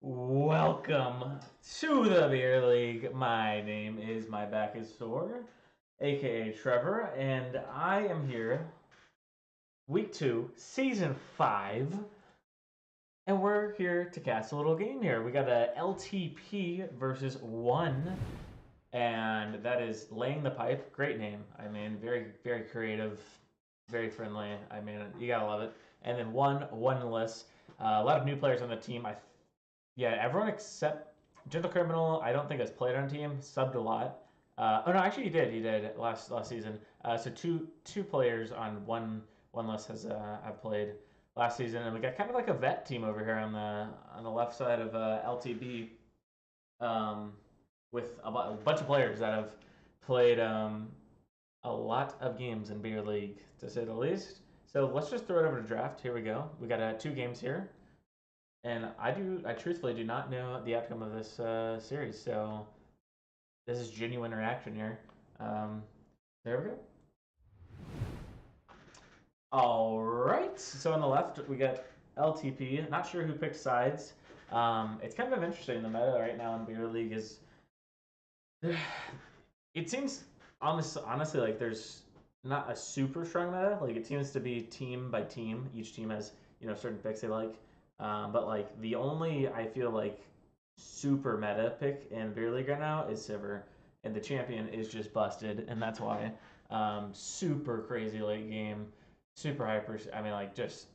Welcome to the Beer League. My name is My Back is Sore, aka Trevor, and I am here, week 2, season 5, and we're here to cast a little game here. We got a LTP versus 1, and that is Laying the Pipe. Great name. I mean, very, very creative, very friendly. I mean, you gotta love it. And then one-less. A lot of new players on the team. Yeah, everyone except Gentle Criminal, I don't think has played on team. Subbed a lot. Oh no, actually he did. He did last season. So two players on one list has have played last season, and we got kind of like a vet team over here on the left side of LTB, with a bunch of players that have played a lot of games in Beer League, to say the least. So let's just throw it over to draft. Here we go. We got 2 games here. And I truthfully do not know the outcome of this series, so this is genuine reaction here. There we go. All right, so on the left we got LTP. Not sure who picked sides. It's kind of interesting. The meta right now in Beer League is, it seems honestly like there's not a super strong meta. Like it seems to be team by team. Each team has certain picks they like. But like the only I feel like super meta pick in Beer League right now is Sivir, and the champion is just busted, and that's why. Super crazy late game, super hyper. I mean, like just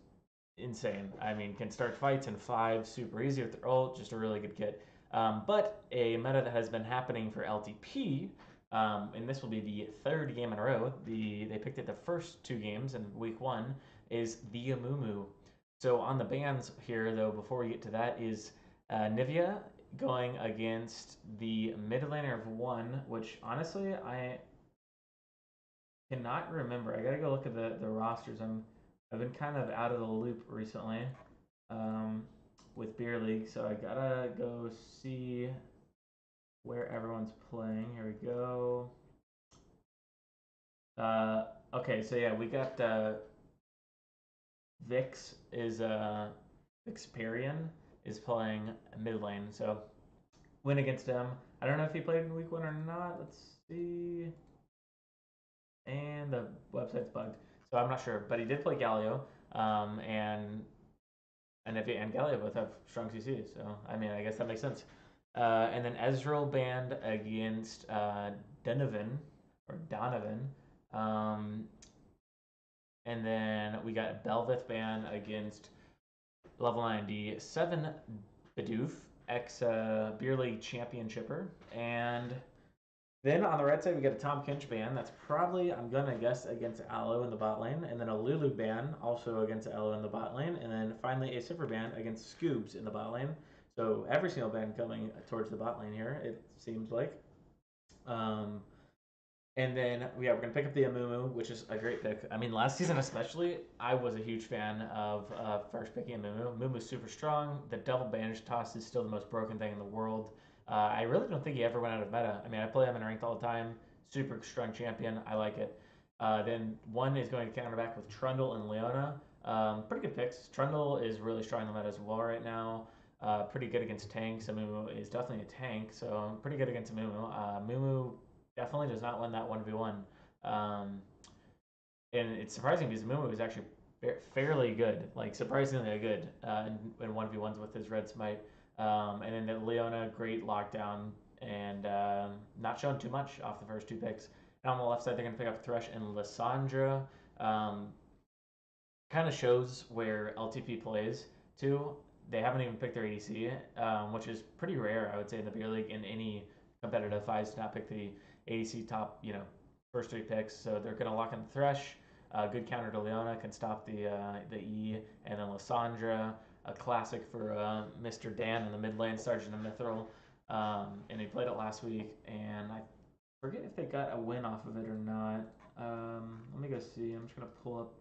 insane. I mean, can start fights in 5, super easy with their ult, just a really good kit. But a meta that has been happening for LTP, and this will be the 3rd game in a row. They picked it the first 2 games in week 1 is the Amumu. So on the bans here, though, before we get to that, is Nivea going against the mid laner of 1, which honestly I cannot remember. I gotta go look at the rosters. I've been kind of out of the loop recently with Beer League, so I gotta go see where everyone's playing. Here we go. Okay, so yeah, we got Vix is Vixperian is playing mid lane, so win against him. I don't know if he played in week 1 or not. Let's see. And the website's bugged, so I'm not sure. But he did play Galio, and if and Galio both have strong CC, so I mean I guess that makes sense. And then Ezreal banned against Donovan or Donovan. And then we got Belveth ban against level 97 Bidoof, ex Beer League Championshipper. And then on the right side, we got a Tom Kinch ban. That's probably, I'm going to guess, against Aloe in the bot lane. And then a Lulu ban, also against Aloe in the bot lane. And then finally a Sipper ban against Scoobs in the bot lane. So every single ban coming towards the bot lane here, it seems like. And then, yeah, we're going to pick up the Amumu, which is a great pick. I mean, last season especially, I was a huge fan of first picking Amumu. Amumu's super strong. The double bandage toss is still the most broken thing in the world. I really don't think he ever went out of meta. I mean, I play him in ranked all the time. Super strong champion. I like it. Then one is going to counter back with Trundle and Leona. Pretty good picks. Trundle is really strong in the meta as well right now. Pretty good against tanks. Amumu is definitely a tank, so pretty good against Amumu. Mumu definitely does not win that 1v1. And it's surprising because Mumu is actually fairly good, like surprisingly good in 1v1s with his red smite. And then the Leona, great lockdown, and not shown too much off the first 2 picks. And on the left side, they're going to pick up Thresh and Lissandra. Kind of shows where LTP plays too. They haven't even picked their ADC, which is pretty rare, I would say, in the Beer League in any competitive fights to not pick the ADC top, first 3 picks. So they're going to lock in the Thresh. Good counter to Leona, can stop the E. And then Lissandra, a classic for Mr. Dan in the mid lane, Sergeant of Mithril. And he played it last week, and I forget if they got a win off of it or not. Let me go see. I'm just going to pull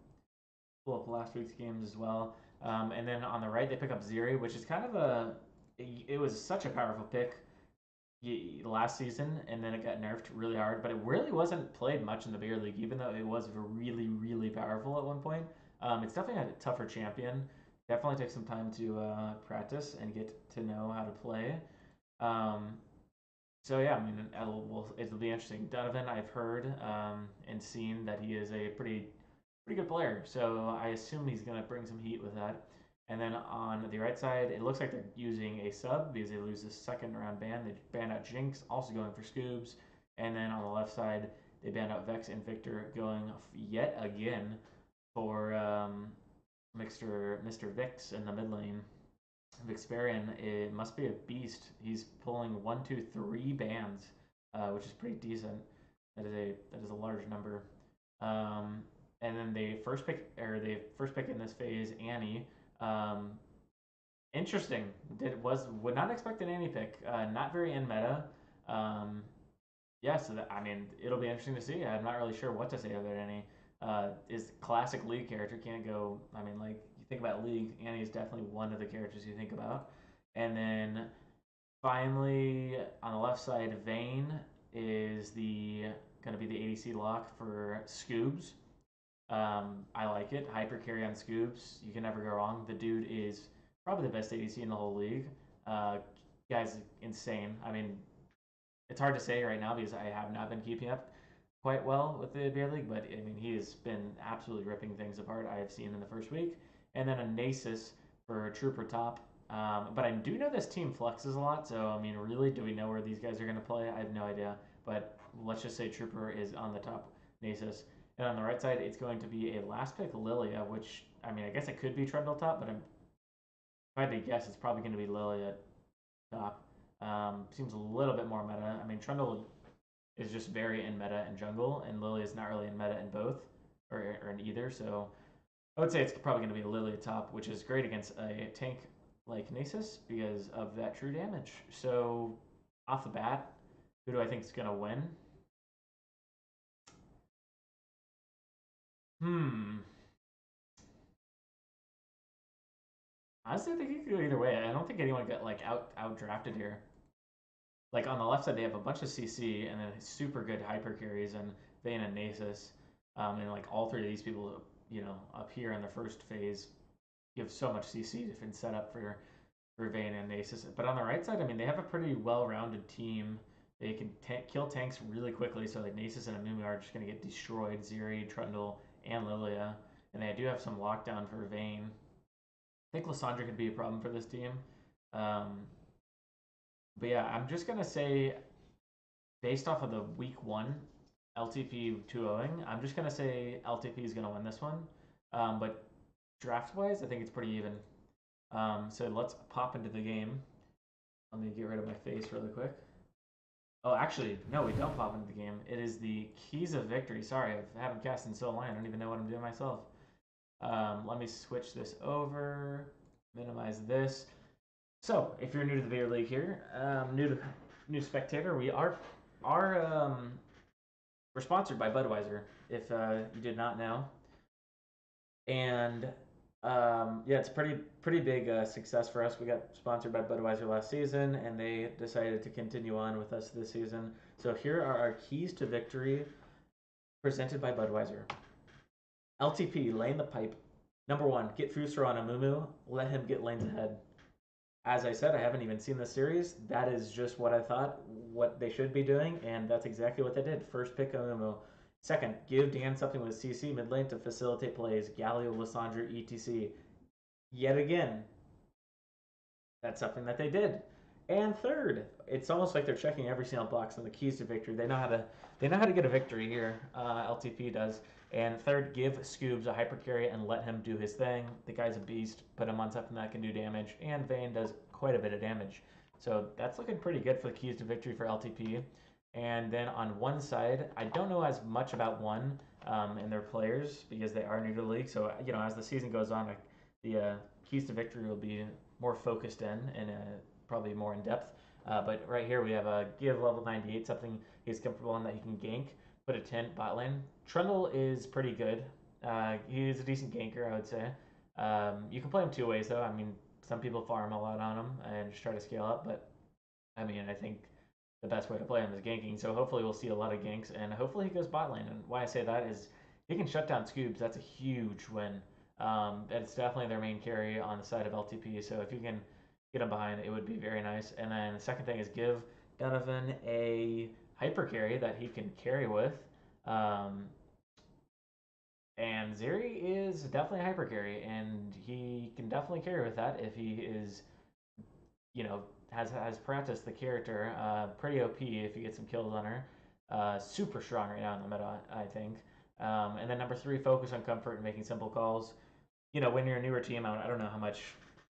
up last week's games as well. And then on the right, they pick up Zeri, which is kind of it was such a powerful pick last season, and then it got nerfed really hard, but it really wasn't played much in the Beer League, even though it was really, really powerful at one point. It's definitely a tougher champion definitely take some time to practice and get to know how to play. Um, so yeah, I mean, it'll be interesting. Donovan, I've heard and seen that he is a pretty good player. So I assume he's gonna bring some heat with that. And then on the right side, it looks like they're using a sub because they lose the second round ban. They banned out Jinx, also going for Scoobs. And then on the left side, they banned out Vex and Victor, going yet again for Mr. Vix in the mid lane. Vixperian, it must be a beast. He's pulling 1, 2, 3 bans, which is pretty decent. That is a large number. Um, and then the first pick in this phase, Annie. Um, interesting. Would not expect an Annie pick. Not very in meta. Um, yeah, so that, I mean, it'll be interesting to see. I'm not really sure what to say about Annie. Is classic League character, can't go. I mean, like you think about League, Annie is definitely one of the characters you think about. And then finally on the left side, Vayne is the going to be the ADC lock for Scoobs. I like it. Hyper carry on Scoobs. You can never go wrong. The dude is probably the best ADC in the whole league. Guy's insane. I mean, it's hard to say right now because I have not been keeping up quite well with the beer league, but I mean he has been absolutely ripping things apart. I have seen in the first week, and then a Nasus for Trooper top. But I do know this team flexes a lot, so I mean, really, do we know where these guys are going to play? I have no idea. But let's just say Trooper is on the top, Nasus, and on the right side, it's going to be a last pick Lilia, which I mean, I guess it could be Trundle top, but if I had to guess, it's probably going to be Lilia top. Seems a little bit more meta. I mean, Trundle is just very in meta in jungle, and Lily is not really in meta in both or in either. So I would say it's probably going to be Lily top, which is great against a tank like Nasus because of that true damage. So off the bat, who do I think is going to win? Hmm. Honestly, I think it could go either way. I don't think anyone got like out drafted here. Like on the left side, they have a bunch of CC and then super good hyper carries and Vayne and Nasus. And like all three of these people, up here in the first phase, give so much CC different setup for Vayne and Nasus. But on the right side, I mean, they have a pretty well-rounded team. They can kill tanks really quickly. So like Nasus and Amumu are just going to get destroyed. Zeri, Trundle, and Lilia. And they do have some lockdown for Vayne. I think Lissandra could be a problem for this team. Um, but yeah, I'm just going to say based off of the week one LTP 2-0ing, I'm just going to say LTP is going to win this one. But draft wise, I think it's pretty even. So let's pop into the game. Let me get rid of my face really quick. Oh, actually, no, we don't pop into the game. It is the keys of victory. Sorry, I haven't cast in so long. I don't even know what I'm doing myself. Let me switch this over, minimize this. So, if you're new to the Beer League here, new spectator, we're sponsored by Budweiser. If you did not know, and yeah, it's pretty big success for us. We got sponsored by Budweiser last season, and they decided to continue on with us this season. So here are our keys to victory, presented by Budweiser. LTP, lane the pipe. Number 1, get Fusro on Amumu. Let him get lanes ahead. As I said, I haven't even seen the series. That is just what I thought, what they should be doing, and that's exactly what they did. First pick Amumu. Second, give Dan something with CC mid lane to facilitate plays. Galio, Lissandra, etc. Yet again, that's something that they did. And third, it's almost like they're checking every single box on the keys to victory. They know how to get a victory here. LTP does. And third, give Scoobs a hyper carry and let him do his thing. The guy's a beast. Put him on something that can do damage, and Vayne does quite a bit of damage. So that's looking pretty good for the keys to victory for LTP. And then on one side, I don't know as much about one and their players because they are new to the league. So as the season goes on, the keys to victory will be more focused in and probably more in depth. But right here we have a give level 98, something he's comfortable in that he can gank. Put a 10 bot lane. Trundle is pretty good. He's a decent ganker, I would say. You can play him two ways though. I mean, some people farm a lot on him and just try to scale up, but I mean, I think the best way to play him is ganking. So hopefully we'll see a lot of ganks, and hopefully he goes bot lane. And why I say that is he can shut down Scoobs. That's a huge win. It's definitely their main carry on the side of LTP. So if you can get him behind, it would be very nice. And then the second thing is give Donovan a hyper carry that he can carry with. Um, and Zeri is definitely a hyper carry, and he can definitely carry with that if he is, has practiced the character. Pretty OP if you get some kills on her. Super strong right now in the meta, I think. And then number three, focus on comfort and making simple calls. When you're a newer team, I don't know how much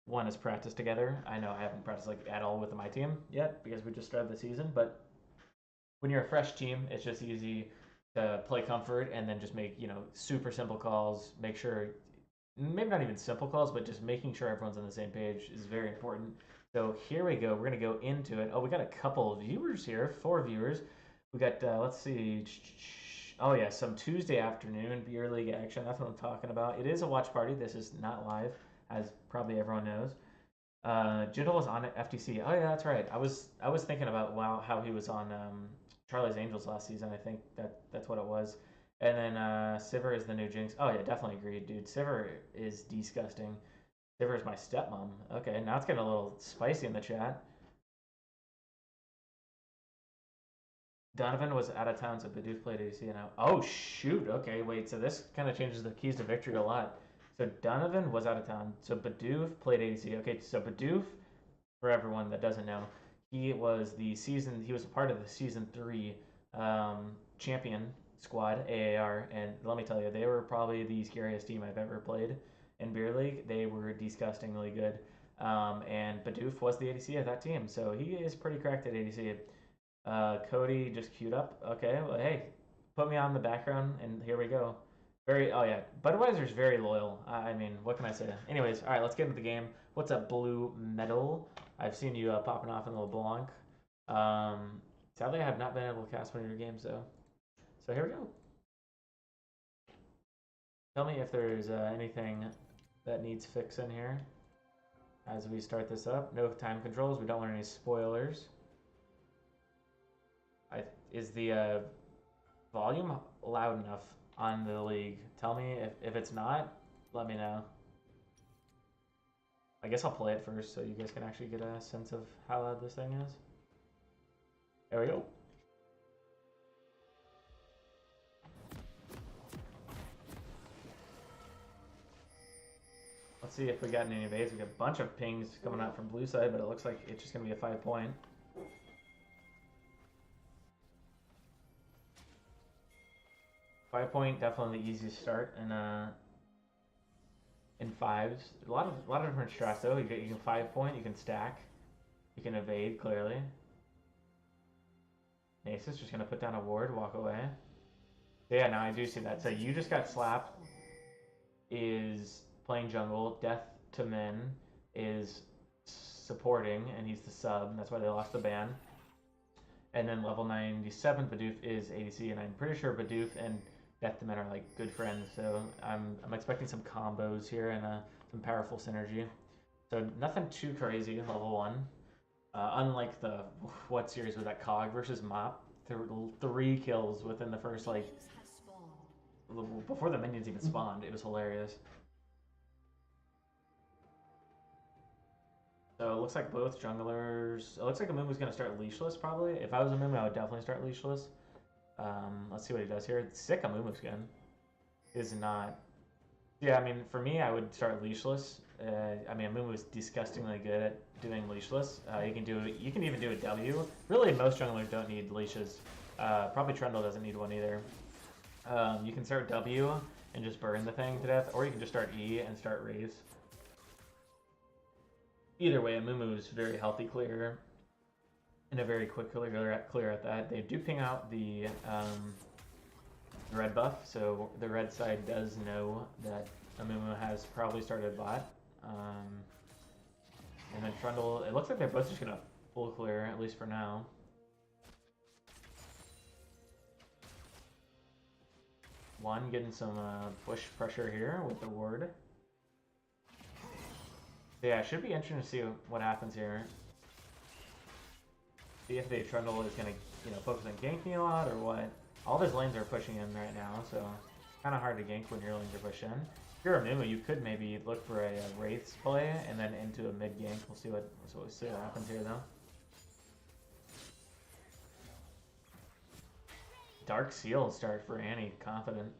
one has practiced together. I know I haven't practiced like at all with my team yet because we just started the season. But when you're a fresh team, it's just easy to play comfort and then just make super simple calls. Make sure, maybe not even simple calls, but just making sure everyone's on the same page is very important. So here we go. We're gonna go into it. Oh, we got a couple of viewers here. 4 viewers. We got let's see. Oh yeah, some Tuesday afternoon beer league action. That's what I'm talking about. It is a watch party. This is not live, as probably everyone knows. Jiddle was on FTC. Oh yeah, that's right. I was thinking about how he was on Charlie's Angels last season. I think that's what it was. And then Sivir is the new Jinx. Oh yeah, definitely agreed, dude. Sivir is disgusting. Sivir is my stepmom. Okay, now it's getting a little spicy in the chat. Donovan was out of town, so Bidoof played ADC now. Oh shoot! Okay, wait. So this kind of changes the keys to victory a lot. So Donovan was out of town, so Bidoof played ADC. Okay, so Bidoof, for everyone that doesn't know, he was a part of the season 3 champion squad, AAR, and let me tell you, they were probably the scariest team I've ever played in Beer League. They were disgustingly good. And Bidoof was the ADC of that team, so he is pretty cracked at ADC. Cody just queued up. Okay, well, hey, put me on the background, and here we go. Oh yeah, Budweiser's very loyal. I mean, what can I say? Anyways, all right, let's get into the game. What's up, Blue Metal? I've seen you popping off in LeBlanc. Sadly, I have not been able to cast one of your games, though. So here we go. Tell me if there's anything that needs fixing here as we start this up. No time controls. We don't want any spoilers. Is the volume loud enough on the league? Tell me if it's not, let me know. I guess I'll play it first so you guys can actually get a sense of how loud this thing is. There we go. Let's see if we got any evades. We got a bunch of pings coming out from blue side, but it looks like it's just going to be a 5-point. 5-point, definitely the easiest start in fives. A lot of different strats though. You can 5-point, you can stack, you can evade clearly. Nasus just gonna put down a ward, walk away. So yeah, now I do see that. So you just got slapped. Is playing jungle. Death to Min is supporting, and he's the sub. That's why they lost the ban. And then level 97 Bidoof is ADC, and I'm pretty sure Bidoof and Death to Men are like good friends, so I'm expecting some combos here and some powerful synergy. So nothing too crazy, level 1. Unlike the what series was that, Cog versus Mop, 3 kills within the first before the minions even spawned. It was hilarious. So it looks like both junglers. It looks like Amumu's gonna start leashless probably. If I was Amumu, I would definitely start leashless. Let's see what he does here. Sick Amumu skin. Is not. Yeah, I mean, for me, I would start leashless. I mean, Amumu is disgustingly good at doing leashless. You can even do a W. Really, most junglers don't need leashes. Probably Trundle doesn't need one either. You can start W and just burn the thing to death, or you can just start E and start Raise. Either way, Amumu is very healthy clear and a very quick clear at that. They do ping out the red buff, so the red side does know that Amumu has probably started bot. And then Trundle, it looks like they're both just gonna full clear, at least for now. One getting some push pressure here with the ward. So yeah, it should be interesting to see what happens here. See if the Trundle is gonna, focus on ganking a lot or what. All of his lanes are pushing in right now, so it's kind of hard to gank when your lanes are pushed in. you're a Mumu, you could maybe look for a Wraith's play and then into a mid gank. We'll see what happens here though. Dark Seal start for Annie, confident.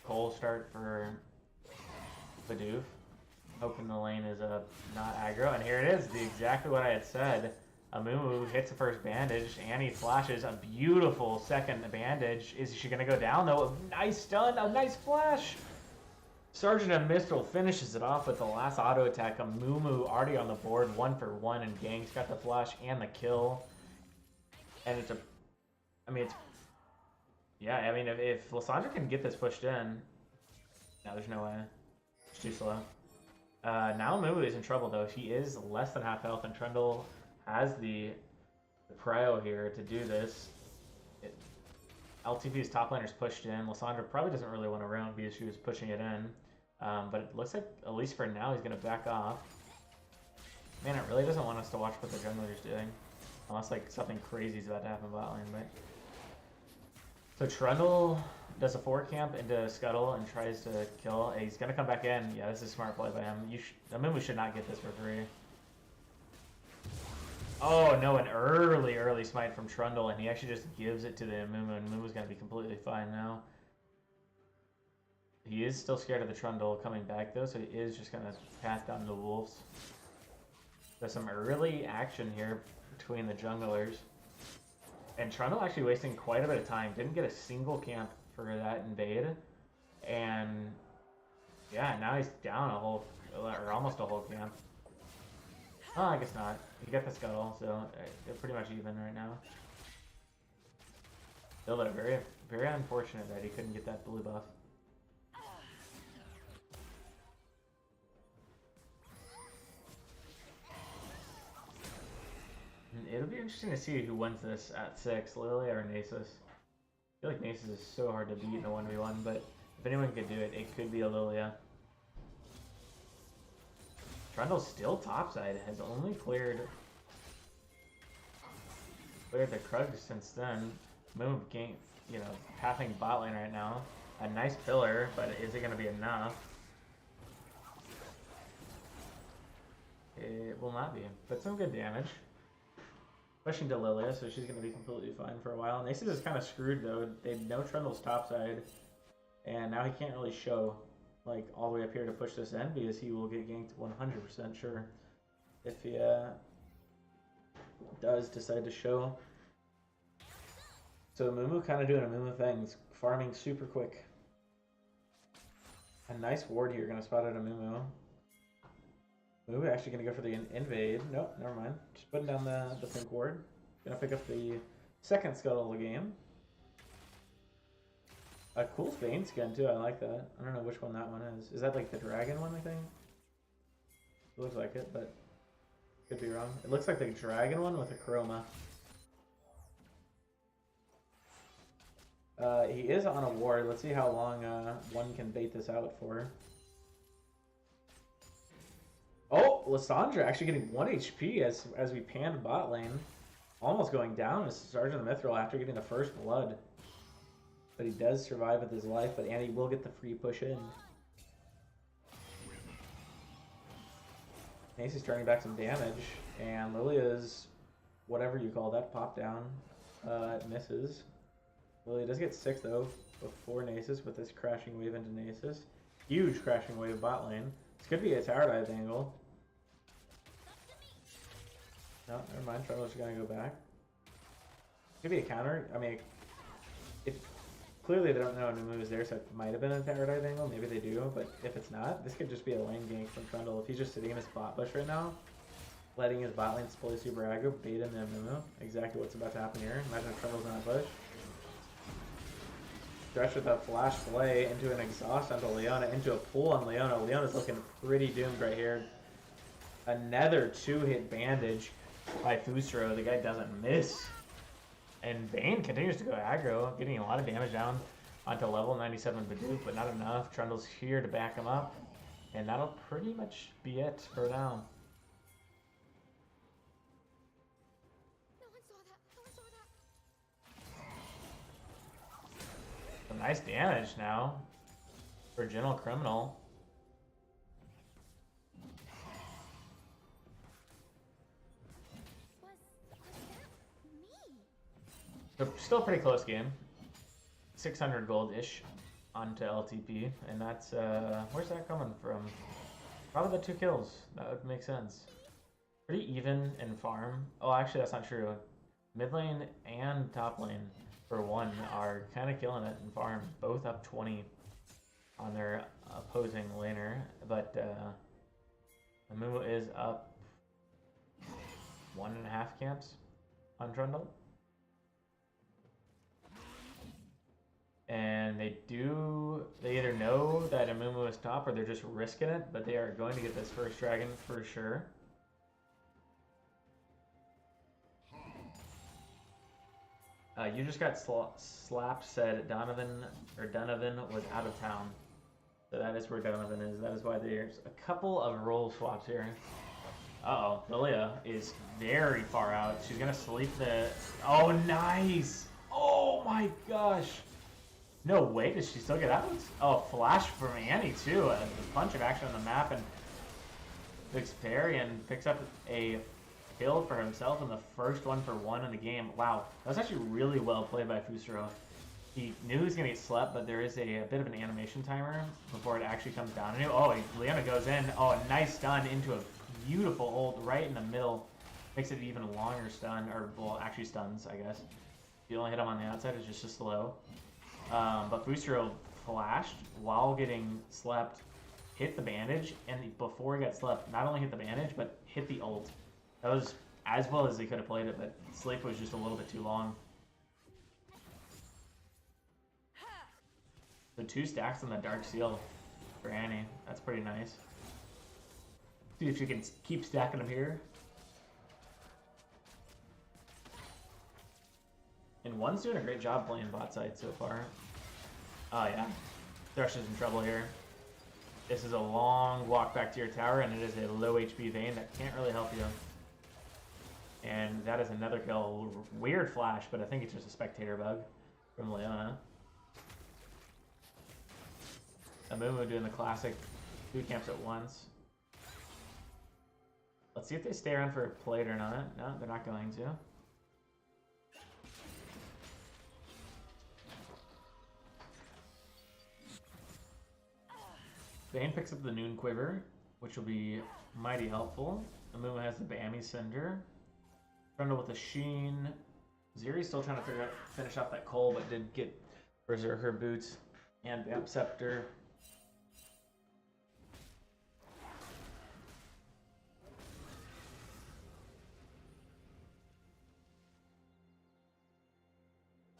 Cole start for Bidoof. Hoping the lane is not aggro, and here it is, exactly what I had said. Amumu hits the first bandage. Annie flashes a beautiful second bandage. Is she going to go down, though? A nice stun, a nice flash. Sergeant and Mistral finishes it off with the last auto attack. Amumu already on the board, 1-for-1, and Gang's got the flash and the kill. And it's if Lysandra can get this pushed in, no, there's no way. It's too slow. Now Amumu is in trouble, though. He is less than half health, and Trundle has the prio here to do this. LTP's top laner's pushed in. Lysandra probably doesn't really want to roam because she was pushing it in. But it looks like, at least for now, he's going to back off. Man, it really doesn't want us to watch what the jungler's doing. Unless, like, something crazy is about to happen bot lane, but... So Trundle does a 4-camp into Scuttle and tries to kill. He's going to come back in. Yeah, this is a smart play by him. Amumu should not get this for free. Oh, no, an early smite from Trundle, and he actually just gives it to the Amumu, and Amumu's going to be completely fine now. He is still scared of the Trundle coming back, though, so he is just going to path down the Wolves. There's some early action here between the junglers. And Trundle actually wasting quite a bit of time. Didn't get a single camp for that invade. And, yeah, now he's down a whole, or almost a whole camp. Oh, I guess not. He got the Scuttle, so they're pretty much even right now. Still, though, very, very unfortunate that he couldn't get that blue buff. It'll be interesting to see who wins this at 6, Lilia or Nasus. I feel like Nasus is so hard to beat in a 1v1, but if anyone could do it, it could be a Lilia. Trundle's still topside, has only cleared the Krug since then. Moon game, pathing bot lane right now. A nice pillar, but is it going to be enough? It will not be, but some good damage. Pushing to Lilia, so she's going to be completely fine for a while. Nasus is kind of screwed, though. They know Trundle's topside, and now he can't really show, like, all the way up here to push this in, because he will get ganked 100% sure if he does decide to show. So Amumu kind of doing Amumu things, farming super quick. A nice ward here, going to spot out Amumu. Amumu actually going to go for the invade. Nope, never mind. Just putting down the pink ward. Going to pick up the second Scuttle of the game. A cool Bane skin too, I like that. I don't know which one that one is. Is that like the dragon one, I think? It looks like it, but could be wrong. It looks like the dragon one with a chroma. He is on a ward. Let's see how long one can bait this out for. Oh, Lysandra actually getting 1 HP as we panned bot lane. Almost going down as Sergeant the Mithril after getting the first blood. But he does survive with his life, but Annie will get the free push in. Macy's turning back some damage, and Lilia's, whatever you call that, pop down, misses. Lilia does get 6 though, before Nasus with this crashing wave into Nasus. Huge crashing wave bot lane. This could be a tower dive angle. No, never mind, Trundle's gonna go back. Could be a counter. I mean, clearly they don't know Amumu is there, so it might have been a tower dive angle. Maybe they do, but if it's not, this could just be a lane gank from Trundle. If he's just sitting in his bot bush right now, letting his bot lane play super aggro, bait in the Amumu. Exactly what's about to happen here. Imagine if Trundle's in that bush. Stretch with a flash play into an exhaust onto Leona, into a pull on Leona. Leona's looking pretty doomed right here. Another 2-hit bandage by Fusro. The guy doesn't miss. And Bane continues to go aggro, getting a lot of damage down onto level 97 Bidoof, but not enough. Trundle's here to back him up. And that'll pretty much be it for now. Some nice damage now. Virginal Criminal. So still a pretty close game. 600 gold-ish onto LTP, and that's, where's that coming from? Probably the 2 kills. That would make sense. Pretty even in farm. Oh, actually, that's not true. Mid lane and top lane, for one, are kind of killing it in farm. Both up 20 on their opposing laner, but Amumu is up 1.5 camps on Trundle. And they either know that Amumu is top or they're just risking it, but they are going to get this first dragon for sure. You just got slapped, said Donovan was out of town. So that is where Donovan is. That is why there's a couple of role swaps here. Uh-oh, Lilia is very far out. She's gonna sleep the... Oh, nice! Oh my gosh! No way, does she still get out? Oh, flash from Annie too. A bunch of action on the map, and picks parry and picks up a kill for himself in the first 1-for-1 in the game. Wow, that was actually really well played by Fusaro. He knew he was going to get slept, but there is a bit of an animation timer before it actually comes down. And oh, Leona goes in. Oh, a nice stun into a beautiful ult right in the middle. Makes it an even longer stun, or well, actually stuns, I guess. If you only hit him on the outside, it's just a slow. But Fusaro flashed while getting slept, hit the bandage, and before he got slept, not only hit the bandage, but hit the ult. That was as well as they could have played it, but sleep was just a little bit too long. So 2 stacks on the Dark Seal for Annie. That's pretty nice. See if she can keep stacking them here. And one's doing a great job playing bot side so far. Oh yeah, Thresh is in trouble here. This is a long walk back to your tower, and it is a low HP Vayne that can't really help you. And that is another kill. Weird flash, but I think it's just a spectator bug from Leona. Amumu doing the classic 2 camps at once. Let's see if they stay around for a plate or not. No, they're not going to. Vayne picks up the Noon Quiver, which will be mighty helpful. Amumu has the Bammy Cinder. Trundle with the Sheen. Ziri's still trying to finish off that Cole, but did get Berserker Boots and Vamp Scepter.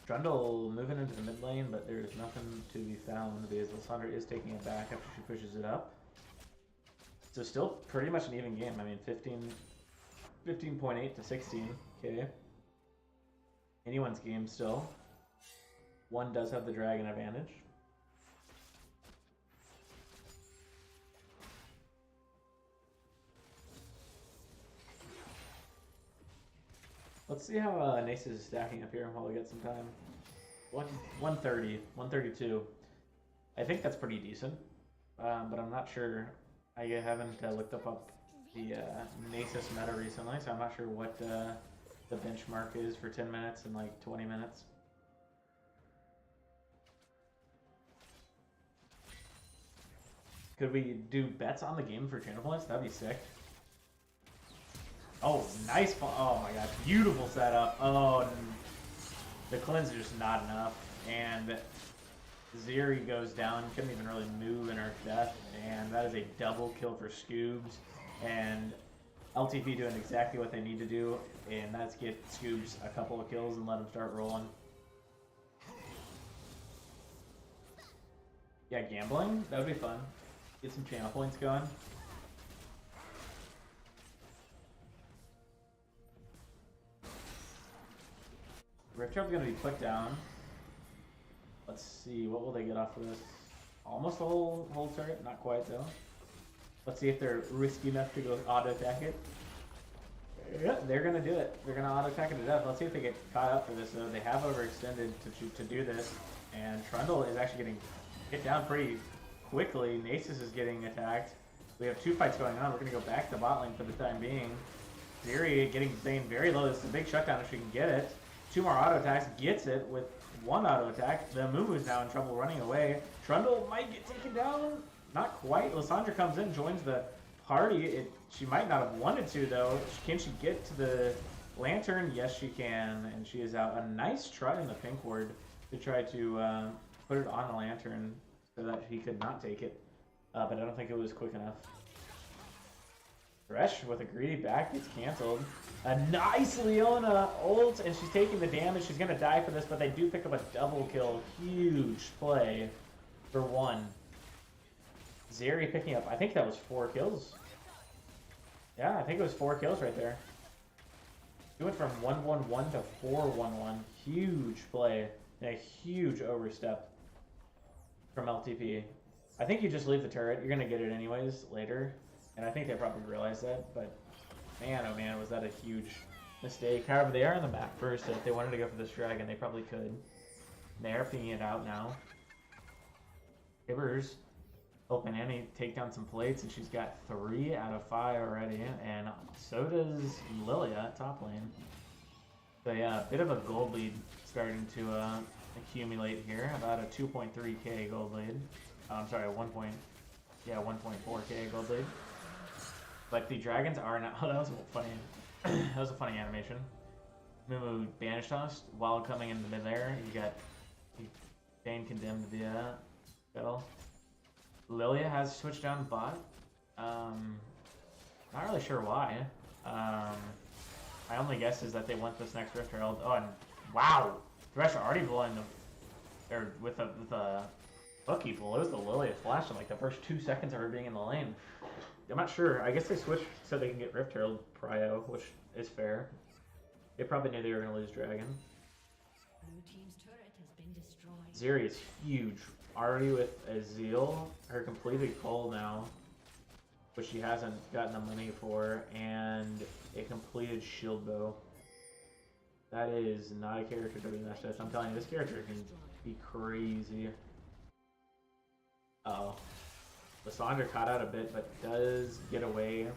Trundle moving into the mid lane, but there's nothing to be found because Lysandra is taking it back after she pushes it up. So still pretty much an even game. I mean, 15.8 to 16. Okay. Anyone's game still. One does have the dragon advantage. Let's see how Nasus is stacking up here while we get some time. 130, 132. I think that's pretty decent, but I'm not sure. I haven't looked up the Nasus meta recently, so I'm not sure what the benchmark is for 10 minutes and like 20 minutes. Could we do bets on the game for channel points? That'd be sick. Oh, nice. Oh my god, beautiful setup. Oh, the cleanse is just not enough. And Ziri goes down, couldn't even really move in her death. And that is a double kill for Scoobs. And LTP doing exactly what they need to do. And that's get Scoobs a couple of kills and let them start rolling. Yeah, gambling? That would be fun. Get some channel points going. Riptrap's gonna be put down. Let's see, what will they get off of this? Almost a whole turret, not quite though. Let's see if they're risky enough to go auto attack it. Yeah, they're gonna do it. They're gonna auto attack it to death. Let's see if they get caught up for this though. They have overextended to do this, and Trundle is actually getting hit down pretty quickly. Nasus is getting attacked. We have 2 fights going on. We're going to go back to bot lane for the time being. Zeri getting Zane very low. This is a big shutdown if she can get it. 2 more auto attacks. Gets it with 1 auto attack. The Mumu's now in trouble running away. Trundle might get taken down. Not quite. Lissandra comes in, joins the party. She might not have wanted to, though. Can she get to the lantern? Yes, she can. And she is out. A nice try in the pink ward to try to put it on the lantern so that he could not take it. But I don't think it was quick enough. Thresh with a greedy back gets canceled. A nice Leona ult, and she's taking the damage. She's going to die for this, but they do pick up a double kill. Huge play for 1. Zeri picking up, I think that was 4 kills. Yeah, I think it was 4 kills right there. He went from 1-1-1 to 4-1-1. Huge play. And a huge overstep from LTP. I think you just leave the turret. You're going to get it anyways later. And I think they probably realized that. But man, oh man, was that a huge mistake. However, they are on the map first. So if they wanted to go for this dragon, they probably could. They are picking it out now. Hibbers helping Annie take down some plates, and she's got 3 out of 5 already, and so does Lilia at top lane. So yeah, a bit of a gold lead starting to accumulate here, about a 2.3k gold lead. I'm sorry, 1.4k gold lead. But the dragons are now. Oh, that was funny. That was a funny animation. Mumu banished us while coming into mid there. You got Bane condemned via battle. Lilia has switched down bot. Not really sure why. My only guess is that they want this next Rift Herald. Oh, and wow! Thresh already blowing the... Or with a Bucky blows the Lilia flash in like the first 2 seconds of her being in the lane. I'm not sure. I guess they switched so they can get Rift Herald prio, which is fair. They probably knew they were going to lose Dragon. Blue team's turret has been destroyed. Zeri is huge. Already with a Zeal, her completed cull now, which she hasn't gotten the money for, and a completed shield bow. That is not a character to be messed with. I'm telling you, this character can be crazy. Uh oh. Lissandra caught out a bit, but does get away.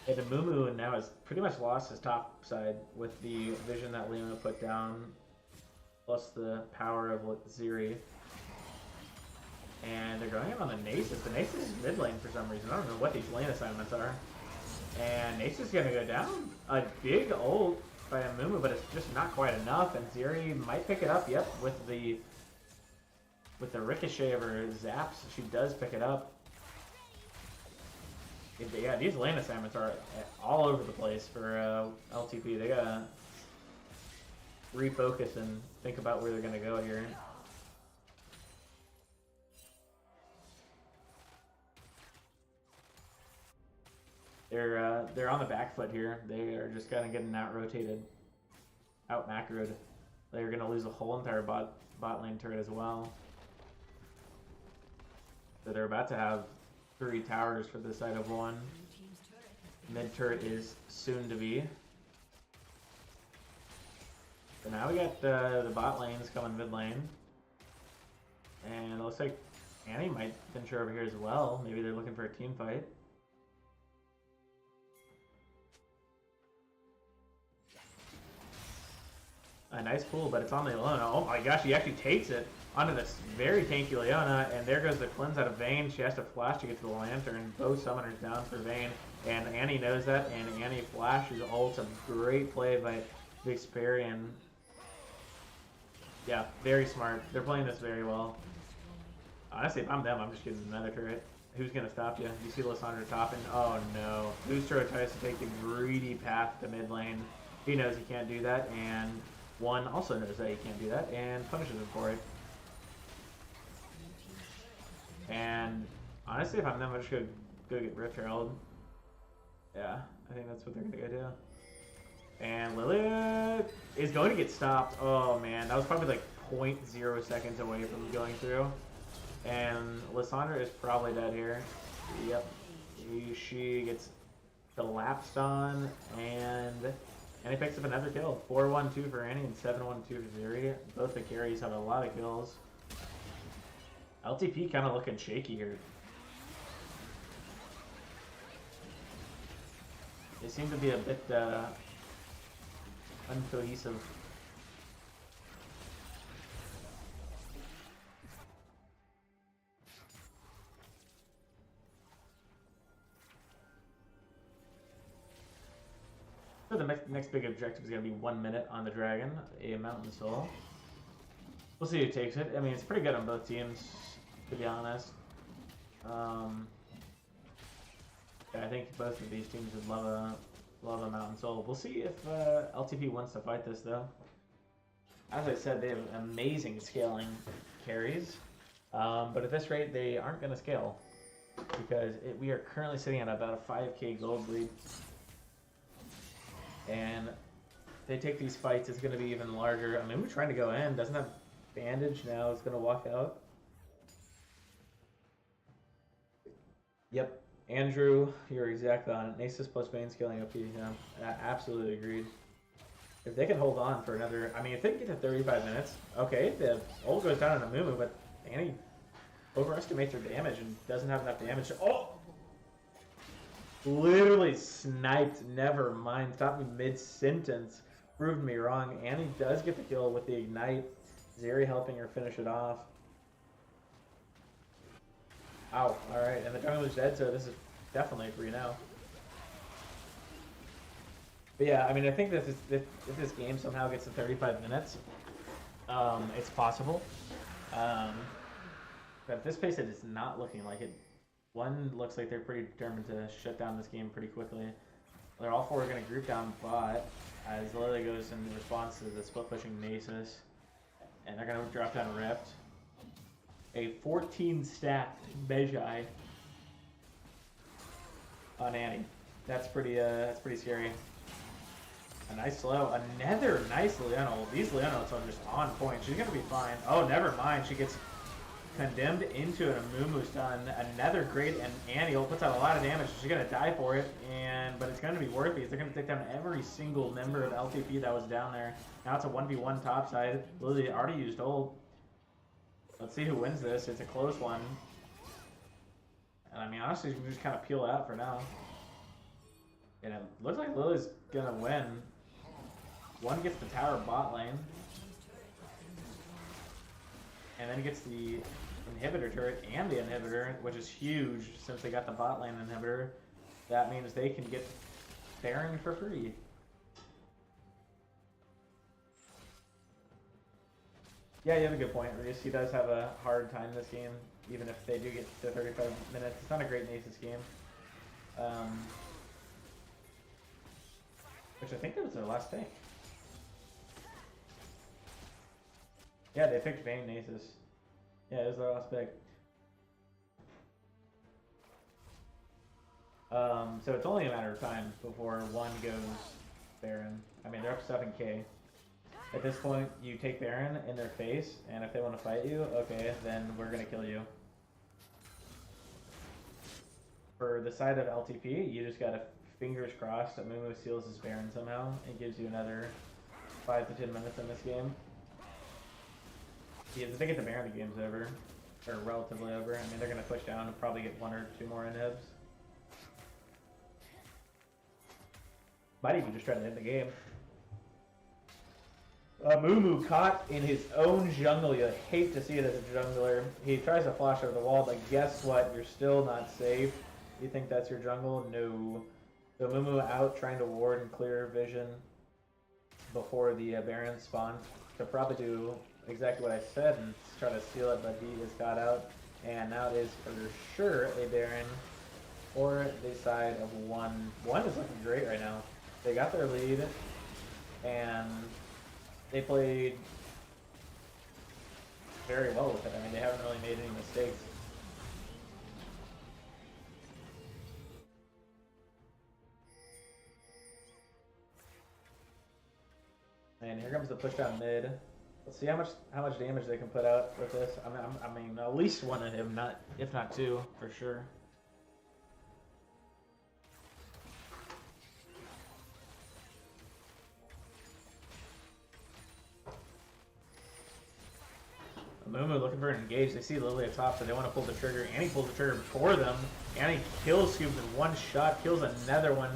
And the Mumu now has pretty much lost his top side with the vision that Leona put down, plus the power of Zeri. And they're going in on the Nasus. The Nasus is mid lane for some reason. I don't know what these lane assignments are. And Nasus is going to go down. A big ult by a Mumu, but it's just not quite enough. And Zeri might pick it up, yep, with the ricochet of her zaps. She does pick it up. Yeah, these lane assignments are all over the place for LTP. They gotta refocus and think about where they're gonna go here. They're on the back foot here. They are just kind of getting out rotated, out macroed. They're gonna lose the whole entire bot lane turret as well. So they're about to have 3 towers for the side of 1. Mid turret is soon to be. So now we got the bot lanes coming mid lane. And it looks like Annie might venture over here as well. Maybe they're looking for a team fight. A nice pull, but it's on the Leona. Oh my gosh, he actually takes it onto this very tanky Leona, and there goes the cleanse out of Vayne. She has to flash to get to the lantern. Both summoners down for Vayne, and Annie knows that, and Annie flashes ult. A great play by Vixperian. Yeah, very smart. They're playing this very well. Honestly, if I'm them, I'm just getting another turret. Who's going to stop you? You see Lissandra topping? Oh no. Boostro tries to take the greedy path to mid lane. He knows he can't do that, and One also knows that he can't do that and punishes him for it. And honestly, if I'm them, I'm just gonna go get Rift Herald. Yeah, I think that's what they're gonna go do. And Lilia is going to get stopped. Oh man, that was probably like 0.0 seconds away from going through. And Lissandra is probably dead here. Yep. She gets collapsed on, and he picks up another kill. 4-1-2 for Annie and 7-1-2 for Zeri. Both the carries have a lot of kills. LTP kind of looking shaky here. They seem to be a bit uncohesive. So the next big objective is going to be 1 minute on the dragon, a mountain soul. We'll see who takes it. I mean, it's pretty good on both teams, to be honest. I think both of these teams would love a mountain soul. We'll see if LTP wants to fight this, though. As I said, they have amazing scaling carries, but at this rate, they aren't going to scale because we are currently sitting at about a 5k gold lead. And if they take these fights, it's going to be even larger. I mean, we're trying to go in. Doesn't have bandage now. It's going to walk out. Yep. Andrew, you're exactly on it. Nasus plus Bane scaling OP. Yeah, absolutely agreed. If they can hold on for another... I mean, if they can get to 35 minutes, okay, the ult goes down in a moo, but Annie overestimates her damage and doesn't have enough damage. Oh! Literally sniped. Never mind. Stopped me mid-sentence. Proved me wrong. Annie does get the kill with the ignite. Zeri helping her finish it off. Ow. Alright, and the jungler's dead, so this is definitely free now. But yeah, I mean, I think that if this game somehow gets to 35 minutes, it's possible. But at this pace, it is not looking like it. One looks like they're pretty determined to shut down this game pretty quickly. They're all four going to group down bot as Lily goes in response to the split pushing Nasus. And they're going to drop down Rift. A 14 stacked Mejai on Annie. That's pretty scary. A nice slow. Another nice Leona. These Leonas are just on point. She's going to be fine. Oh, never mind. She gets condemned into an Amumu stun. Another great, and Annie puts out a lot of damage. She's going to die for it, but it's going to be worth it because they're going to take down every single member of LTP that was down there. Now it's a 1v1 topside. Lily already used ult. Let's see who wins this. It's a close one. And I mean, honestly, you can just kind of peel out for now. And it looks like Lily's going to win. One gets the tower bot lane. And then gets the inhibitor turret and the inhibitor, which is huge since they got the bot lane inhibitor. That means they can get Baron for free. Yeah, you have a good point, Reese. He does have a hard time this game, even if they do get to 35 minutes. It's not a great Nasus game. Which I think that was their last pick. Yeah, they picked Vayne Nasus. Yeah, it was their last pick. So it's only a matter of time before one goes Baron. I mean, they're up 7k. At this point, you take Baron in their face, and if they want to fight you, okay, then we're going to kill you. For the side of LTP, you just got to fingers crossed that Mumu seals his Baron somehow. It gives you another 5 to 10 minutes in this game. Yeah, if they get the Baron, the game's over. Or relatively over. I mean, they're going to push down and probably get 1 or 2 more inhibs. Might even just try to end the game. Mumu caught in his own jungle. You hate to see it as a jungler. He tries to flash over the wall, but guess what? You're still not safe. You think that's your jungle? No. So Mumu out trying to ward and clear vision before the Baron spawn. To probably do exactly what I said and try to steal it, but he is caught out. And now it is for sure a Baron for the side of one. One is looking great right now. They got their lead, and they played very well with it. I mean, they haven't really made any mistakes. And here comes the push down mid. Let's see how much damage they can put out with this. I mean, at least one of him, if not 2, for sure. Mumu looking for an engage. They see Lily at top, so they want to pull the trigger. Annie pulls the trigger for them. Annie kills Scoop in one shot, kills another one.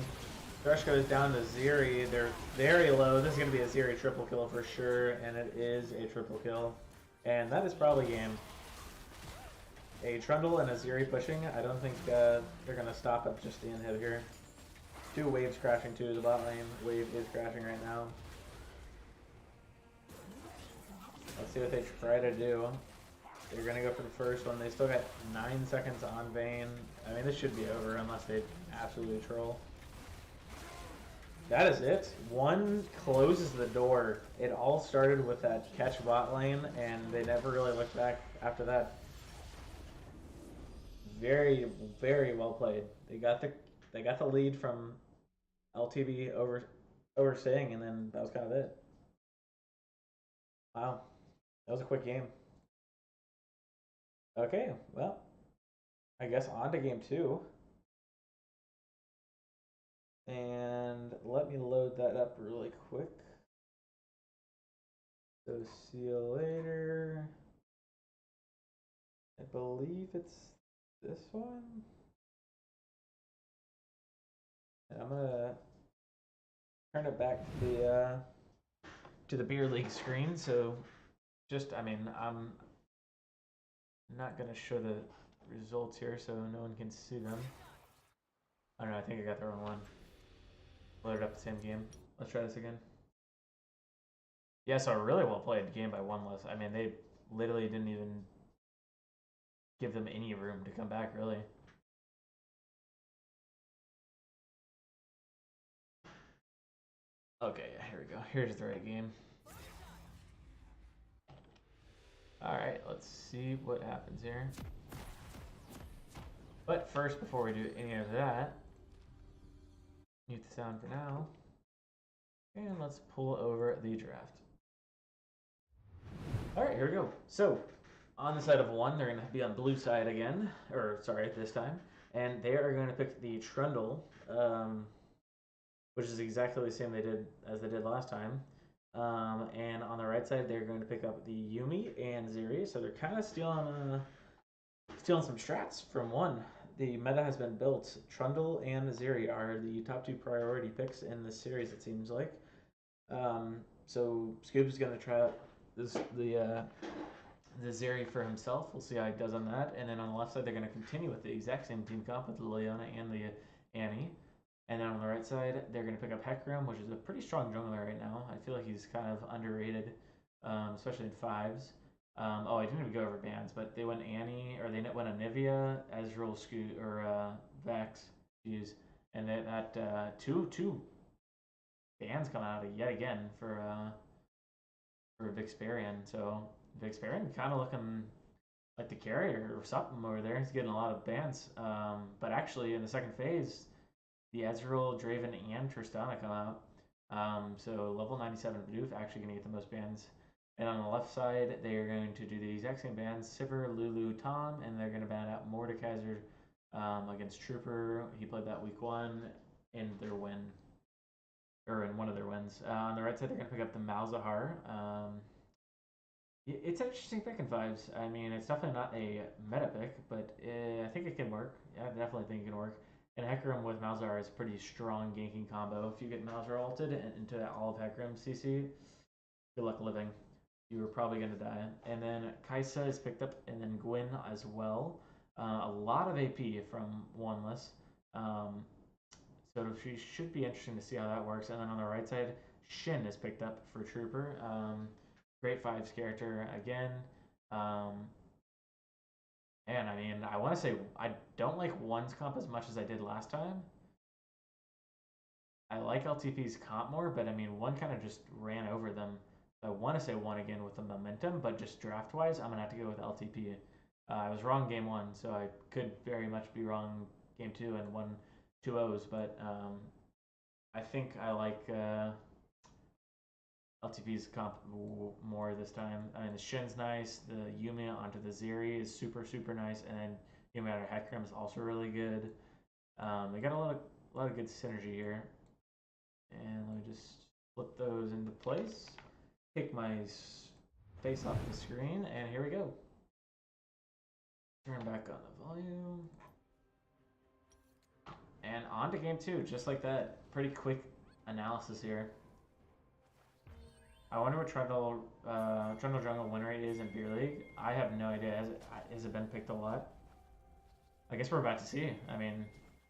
Thresh goes down to Zeri. They're very low. This is going to be a Zeri triple kill for sure, and it is a triple kill. And that is probably game. A Trundle and a Zeri pushing. I don't think they're going to stop at just the inhib here. 2 waves crashing to the bot lane. Wave is crashing right now. Let's see what they try to do. They're going to go for the first one. They still got 9 seconds on Vayne. I mean, this should be over unless they absolutely troll. That is it. One closes the door. It all started with that catch bot lane, and they never really looked back after that. Very, very well played. They got the lead from LTB overstaying, and then that was kind of it. Wow, that was a quick game. Okay, well, I guess on to game 2. And let me load that up really quick. So see you later. I believe it's this one. And I'm gonna turn it back to the beer league screen. So just, I mean, I'm not gonna show the results here, so no one can see them. I don't know. I think I got the wrong one. Loaded up the same game. Let's try this again. Yeah, so a really well played game by Oneless. I mean, they literally didn't even give them any room to come back, really. Okay, yeah, here we go. Here's the right game. Alright, let's see what happens here. But first, before we do any of that, mute the sound for now. And let's pull over the draft. Alright, here we go. So, on the side of 1, they're going to be on blue side again. Or, sorry, this time. And they are going to pick the Trundle, which is exactly the same as they did last time. And on the right side, they're going to pick up the Yuumi and Zeri. So they're kind of stealing some strats from 1. The meta has been built. Trundle and Zeri are the top 2 priority picks in this series, it seems like. So Scoop is going to try out the Zeri for himself. We'll see how he does on that. And then on the left side, they're going to continue with the exact same team comp with the Leona and the Annie. And then on the right side, they're going to pick up Hecarim, which is a pretty strong jungler right now. I feel like he's kind of underrated, especially in 5s. Oh, I didn't even go over bans, but they went Annie, or they went Anivia, Ezreal, Scoot, or Vex, and that two bans come out yet again for Vixperian. So Vixperian kind of looking like the carrier or something over there. He's getting a lot of bans. But actually, in the second phase, the Ezreal, Draven, and Tristana come out. So level 97 Bidoof actually going to get the most bans. And on the left side, they are going to do the exact same bans: Sivir, Lulu, Tom, and they're going to ban out Mordekaiser against Trooper. He played that week 1 in their win, or in one of their wins. On the right side, they're going to pick up the Malzahar. It's an interesting pick in 5s. I mean, it's definitely not a meta pick, but I think it can work. Yeah, I definitely think it can work. And Hecarim with Malzahar is a pretty strong ganking combo. If you get Malzahar ulted into all of Hecarim's CC, good luck living. You're probably going to die. And then Kaisa is picked up, and then Gwyn as well. A lot of AP from Oneless. So she should be interesting to see how that works. And then on the right side, Shin is picked up for Trooper. Great 5s character again. And I mean, I want to say I don't like 1's comp as much as I did last time. I like LTP's comp more, but I mean, 1 kind of just ran over them. I want to say 1 again with the momentum, but just draft-wise, I'm going to have to go with LTP. I was wrong game 1, so I could very much be wrong game 2 and 1 2-0s, but I think I like LTP's comp more this time. I mean, the Shin's nice, the Yuumi onto the Zeri is super, super nice, and then Yuumi onto Hecarim is also really good. They got a lot of good synergy here. And let me just flip those into place. Pick my face off the screen, and here we go. Turn back on the volume. And on to game 2, just like that. Pretty quick analysis here. I wonder what Trundle Jungle win rate is in Beer League. I have no idea. Has it been picked a lot? I guess we're about to see. I mean,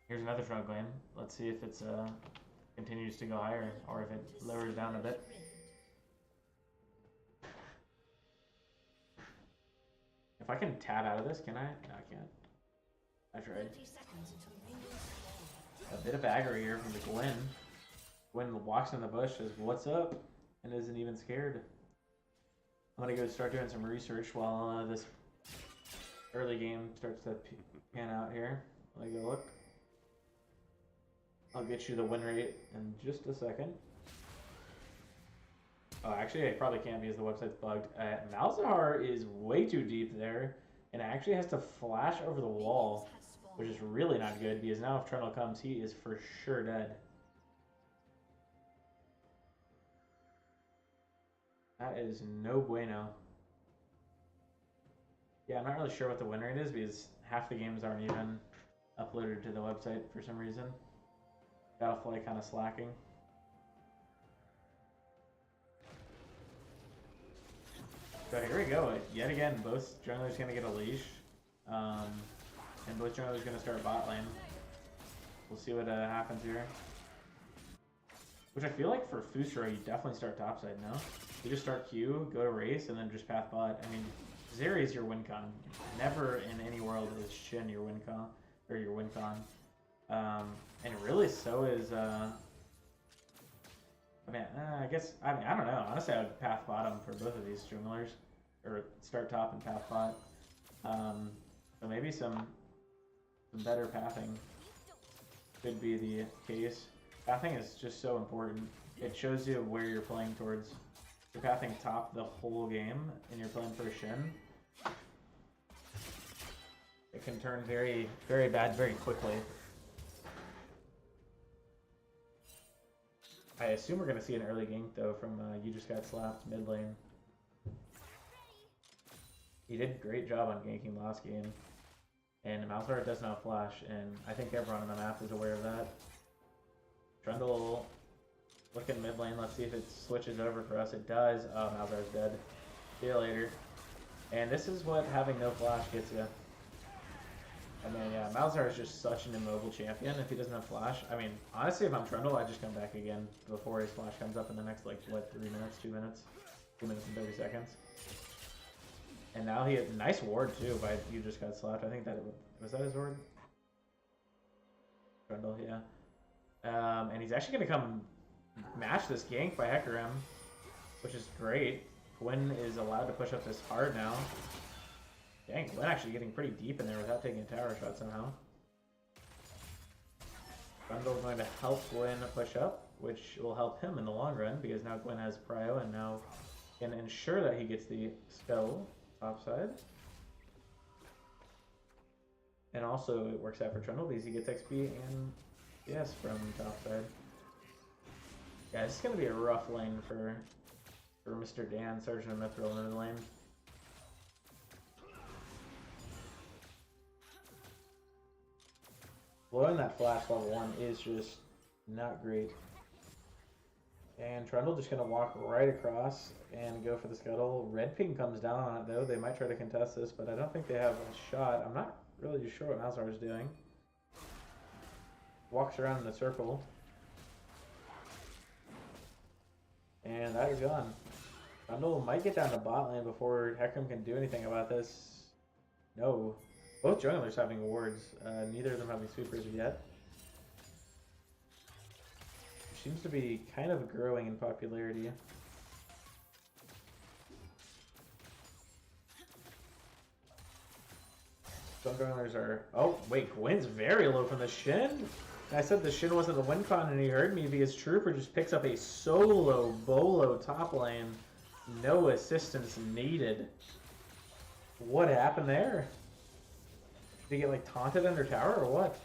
here's another Trundle game. Let's see if it's continues to go higher or if it lowers down a bit. If I can tab out of this, can I? No, I can't. I tried. A bit of aggro here from the Gwen. Gwen walks in the bush, says, "What's up?" and isn't even scared. I'm gonna go start doing some research while this early game starts to pan out here. Let me go look. I'll get you the win rate in just a second. Oh, actually, I probably can't because the website's bugged. Malzahar is way too deep there, and actually has to flash over the wall, which is really not good because now if Trundle comes, he is for sure dead. That is no bueno. Yeah, I'm not really sure what the win rate is because half the games aren't even uploaded to the website for some reason. Battlefly kind of slacking. So here we go. Yet again, both junglers going to get a leash. And both junglers going to start bot lane. We'll see what happens here. Which I feel like for Fusro, you definitely start topside, no? You just start Q, go to race, and then just path bot. I mean, Zeri is your win con. Never in any world is Shin your win con, or your win con. And really, so is, I don't know. Honestly, I would path bottom for both of these junglers. Or start top and path bot. So maybe some better pathing could be the case. Pathing is just so important. It shows you where you're playing towards. If you're pathing top the whole game and you're playing for Shin, it can turn very, very bad very quickly. I assume we're going to see an early gank though from You Just Got Slapped mid lane. He did a great job on ganking last game. And Malzahar does not flash, and I think everyone on the map is aware of that. Trundle looking mid lane, let's see if it switches over for us. It does. Oh, Malzahar's dead. See you later. And this is what having no flash gets you. I mean, yeah, Malzahar is just such an immobile champion if he doesn't have flash. I mean, honestly, if I'm Trundle, I just come back again before his flash comes up in the next, like, what, 3 minutes, 2 minutes? 2 minutes and 30 seconds. And now he had a nice ward, too, by You Just Got Slapped. I think that was that his ward? Trundle, yeah. And he's actually going to come match this gank by Hecarim, which is great. Gwen is allowed to push up this hard now. Dang, Gwen actually getting pretty deep in there without taking a tower shot somehow. Trundle's going to help Gwen push up, which will help him in the long run because now Gwen has prio and now can ensure that he gets the spell topside. And also it works out for Trundle because he gets XP and yes from topside. Yeah, this is going to be a rough lane for Mr. Dan, Sergeant of Mithril in the lane. Blowing that flash level 1 is just not great. And Trundle just going to walk right across and go for the scuttle. Red Ping comes down on it though. They might try to contest this, but I don't think they have a shot. I'm not really sure what Malzahar is doing. Walks around in a circle. And that is gone. Trundle might get down to bot lane before Hecarim can do anything about this. No. Both junglers having wards. Neither of them having sweepers yet. Seems to be kind of growing in popularity. Some junglers are... Oh, wait, Gwen's very low from the Shin? I said the Shin wasn't the win con and he heard me because Trooper just picks up a solo bolo top lane. No assistance needed. What happened there? Did he get like taunted under tower or what?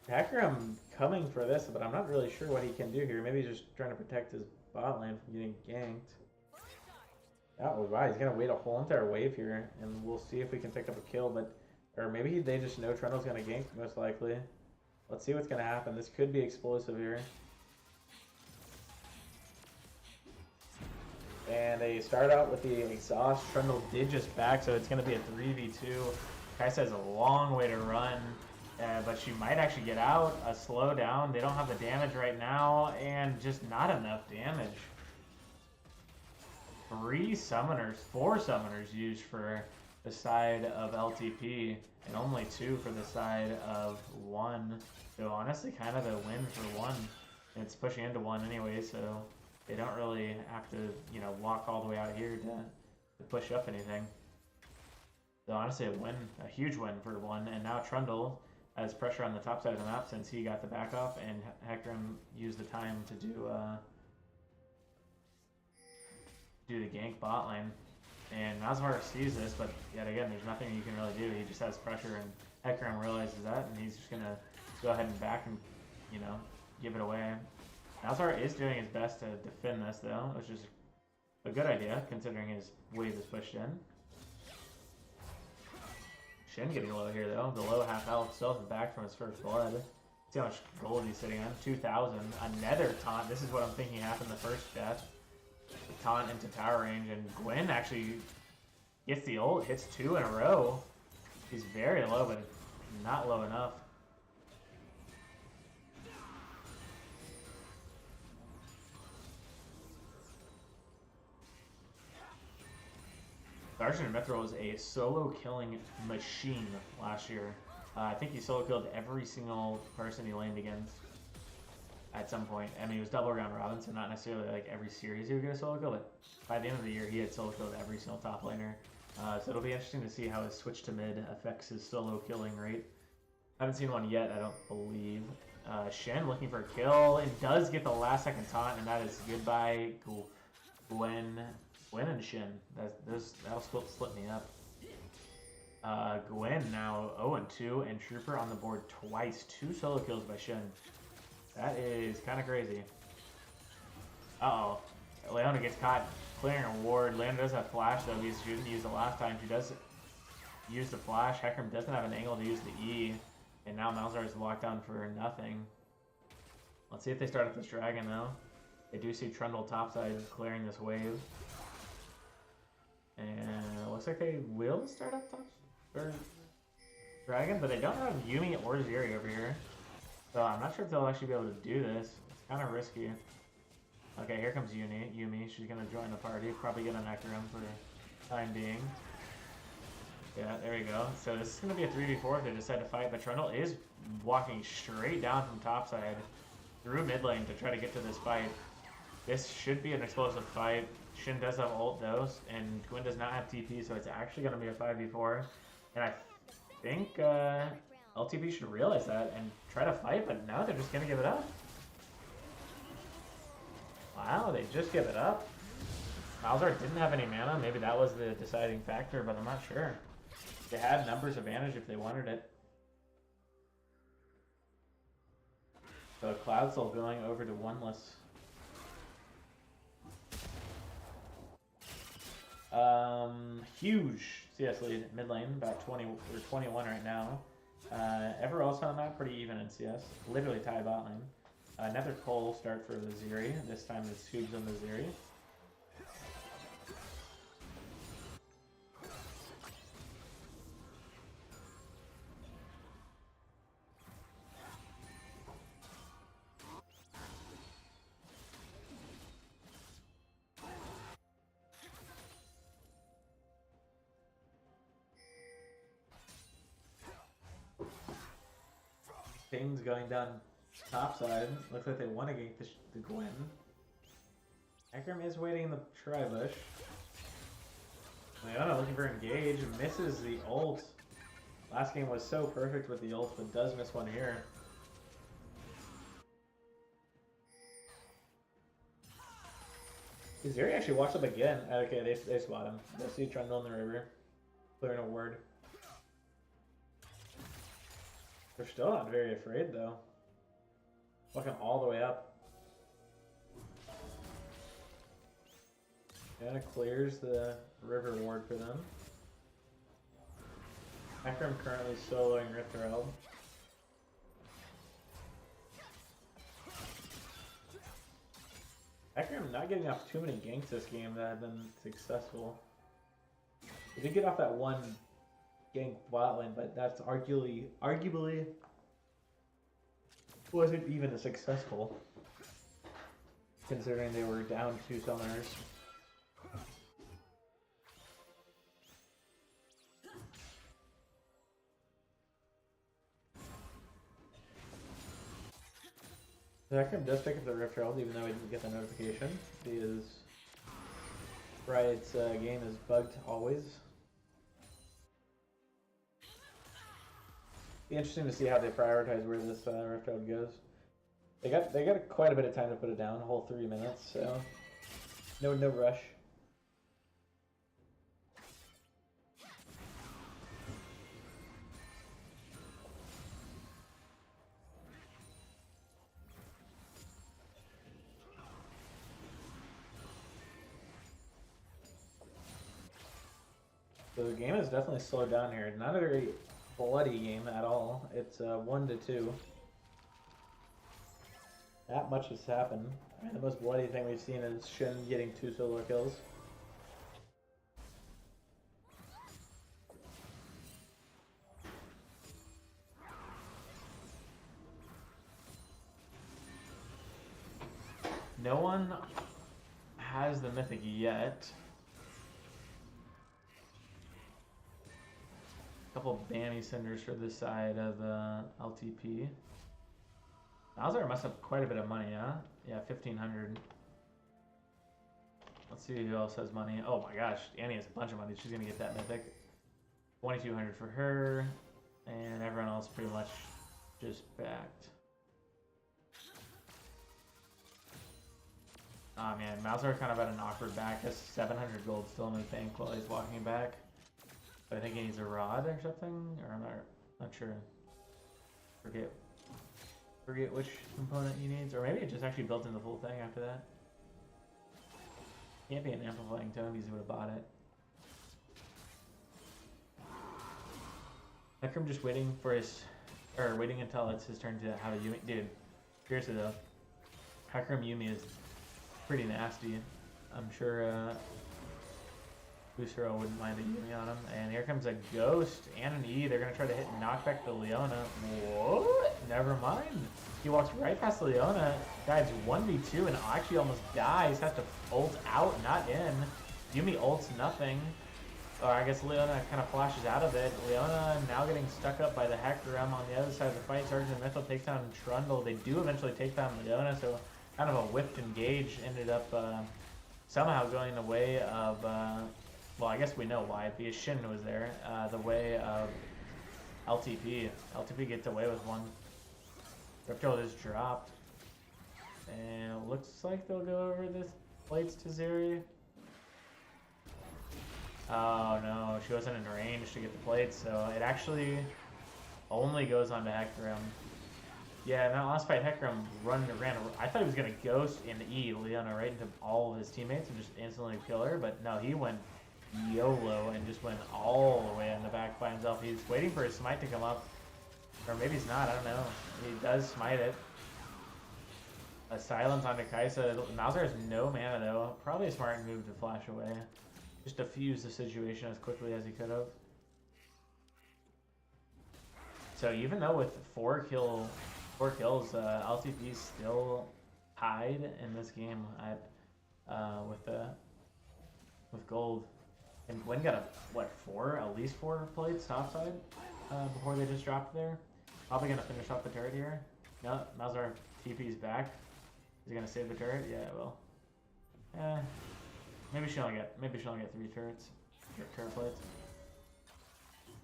Hecarim coming for this, but I'm not really sure what he can do here. Maybe he's just trying to protect his bot lane from getting ganked. Oh, wow, he's gonna wait a whole entire wave here, and we'll see if we can pick up a kill, but... Or maybe they just know Trundle's gonna gank, most likely. Let's see what's gonna happen. This could be explosive here. And they start out with the exhaust. Trundle did just back, so it's gonna be a 3v2. Kaisa has a long way to run, but she might actually get out. A slow down. They don't have the damage right now, and just not enough damage. 4 summoners used for the side of LTP, and only 2 for the side of 1. So honestly, kind of a win for 1. And it's pushing into 1 anyway, so they don't really have to, you know, walk all the way out here to push up anything. So honestly, a huge win for 1. And now Trundle has pressure on the top side of the map since he got the back off, and Hecarim used the time to do the gank bot lane. And Malzahar sees this, but yet again, there's nothing you can really do. He just has pressure, and Hecarim realizes that, and he's just gonna go ahead and back and, you know, give it away. Malzahar is doing his best to defend this, though, which is a good idea, considering his wave is pushed in. Shin getting low here, though. The low half health still isn't back from his first blood. See how much gold he's sitting on. 2,000. Another taunt. This is what I'm thinking happened the first death. The taunt into tower range, and Gwen actually gets the ult, hits 2 in a row. He's very low, but not low enough. Sergeant Mithril was a solo killing machine last year. I think he solo killed every single person he laned against at some point. I mean, he was double round robin, so not necessarily like every series he would get a solo kill, but by the end of the year, he had solo killed every single top laner. So it'll be interesting to see how his switch to mid affects his solo killing rate. Haven't seen one yet, I don't believe. Shen looking for a kill. It does get the last second taunt, and that is goodbye Gwen and Shin. That'll split me up. Gwen now 0-2, and Trooper on the board twice. 2 solo kills by Shin. That is kind of crazy. Uh-oh. Leona gets caught clearing a ward. Leona does have flash, though. She didn't use the last time. She does use the flash. Hecarim doesn't have an angle to use the E. And now Malzahar is locked down for nothing. Let's see if they start up this dragon, though. They do see Trundle topside clearing this wave. And it looks like they will start up top or dragon, but they don't have Yuumi or Zeri over here. So I'm not sure if they'll actually be able to do this. It's kind of risky. Okay, here comes Yuumi. She's going to join the party. Probably get an Hecarim for the time being. Yeah, there we go. So this is going to be a 3v4 if they decide to fight. But Trundle is walking straight down from topside through mid lane to try to get to this fight. This should be an explosive fight. Shin does have ult though, and Gwen does not have TP, so it's actually going to be a 5v4. And I think LTP should realize that and try to fight, but now they're just going to give it up. Wow, they just give it up. Malzahar didn't have any mana. Maybe that was the deciding factor, but I'm not sure. They had numbers advantage if they wanted it. So Cloud Soul going over to Oneless. Huge CS lead mid lane, about 20 or 21 right now. Everywhere else on the map, pretty even in CS. Literally tie bot lane. Another Cole start for the Zeri. This time it's Scoobs on the Zeri. Things going down top side. Looks like they want to gank the Gwen. Hecarim is waiting in the tri-bush. Leona looking for engage. Misses the ult. Last game was so perfect with the ult, but does miss one here. Zeri actually walks up again. Okay, they spot him. They see Trundle in the river. Clearing a word. They're still not very afraid, though. Looking all the way up. Kinda clears the river ward for them. Hecarim currently soloing Rift Herald. Hecarim not getting off too many ganks this game that have been successful. He did get off that one gank bot lane, but that's arguably wasn't even as successful, considering they were down 2 summoners. Hecarim does pick up the Rift Herald, even though he didn't get the notification, because Riot's game is bugged always. Be interesting to see how they prioritize where this Rift Herald goes. They got quite a bit of time to put it down, a whole 3 minutes, so no rush. So the game is definitely slowed down here. Not a very bloody game at all. It's 1-2. Not much has happened. I mean, the most bloody thing we've seen is Shin getting 2 solo kills. No one has the mythic yet. Couple Bammy Cinders for this side of LTP. Malzahar must have quite a bit of money, huh? Yeah, 1,500. Let's see who else has money. Oh my gosh, Annie has a bunch of money. She's gonna get that mythic. 2,200 for her, and everyone else pretty much just backed. Oh man, Malzahar kind of had an awkward back. Has 700 gold still in his bank while he's walking back. I think he needs a rod or something, or I'm not sure. Forget which component he needs, or maybe it just actually built in the full thing after that. Can't be an amplifying tome because he would have bought it. Hecarim just waiting for waiting until it's his turn to have a Yumi. Dude, seriously though, Hecarim Yumi is pretty nasty. I'm sure Busero wouldn't mind a Yumi on him. And here comes a Ghost and an E. They're going to try to hit and knock back the Leona. What? Never mind. He walks right past the Leona. Guy's 1v2 and actually almost dies. Has to ult out, not in. Yumi ults nothing. Or I guess Leona kind of flashes out of it. Leona now getting stuck up by the Hecarim on the other side of the fight. Sergeant Mythil takes down Trundle. They do eventually take down Leona, so kind of a whipped engage ended up somehow going the way of... well, I guess we know why, because Shin was there, the way of LTP. LTP gets away with one. Rift Herald is dropped. And it looks like they'll go over this plates to Zeri. Oh no, she wasn't in range to get the plates, so it actually only goes on to Hecarim. Yeah, in that last fight, Hecarim ran. I thought he was going to Ghost and E Leona right into all of his teammates and just instantly kill her, but no, he went YOLO and just went all the way in the back by himself. He's waiting for his smite to come up. Or maybe he's not, I don't know. He does smite it. A silence onto Kaisa. Malzahar has no mana though. Probably a smart move to flash away. Just diffuse the situation as quickly as he could have. So even though with 4 kills, LTP is still tied in this game at with gold. And Gwen got at least 4 plates topside before they just dropped there. Probably gonna finish off the turret here. No, Malzahar TP's back. Is he gonna save the turret? Yeah, it will. Maybe she'll only get 3 turrets. Turret plates.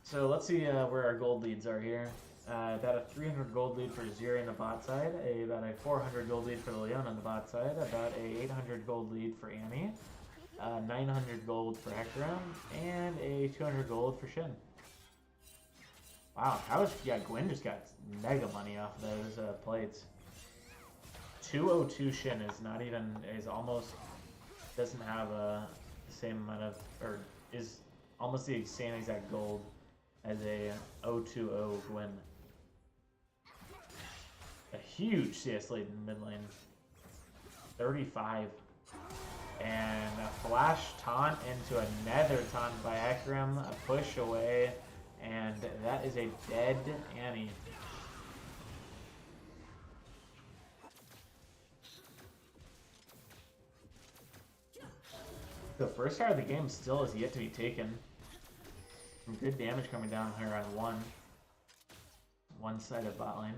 So let's see where our gold leads are here. About a 300 gold lead for Zeri on the bot side, about a 400 gold lead for the Leona on the bot side, about a 800 gold lead for Annie, 900 gold for Hecarim, and a 200 gold for Shin. Wow, Gwen just got mega money off those plates. 202 Shin is almost doesn't have same amount of, or is almost the same exact gold as a 0-2-0 Gwyn. A huge CS lead in mid lane. 35. And a flash taunt into another taunt by Hecarim, a push away, and that is a dead Annie. The first side of the game still is yet to be taken. Some good damage coming down here on one side of bot lane.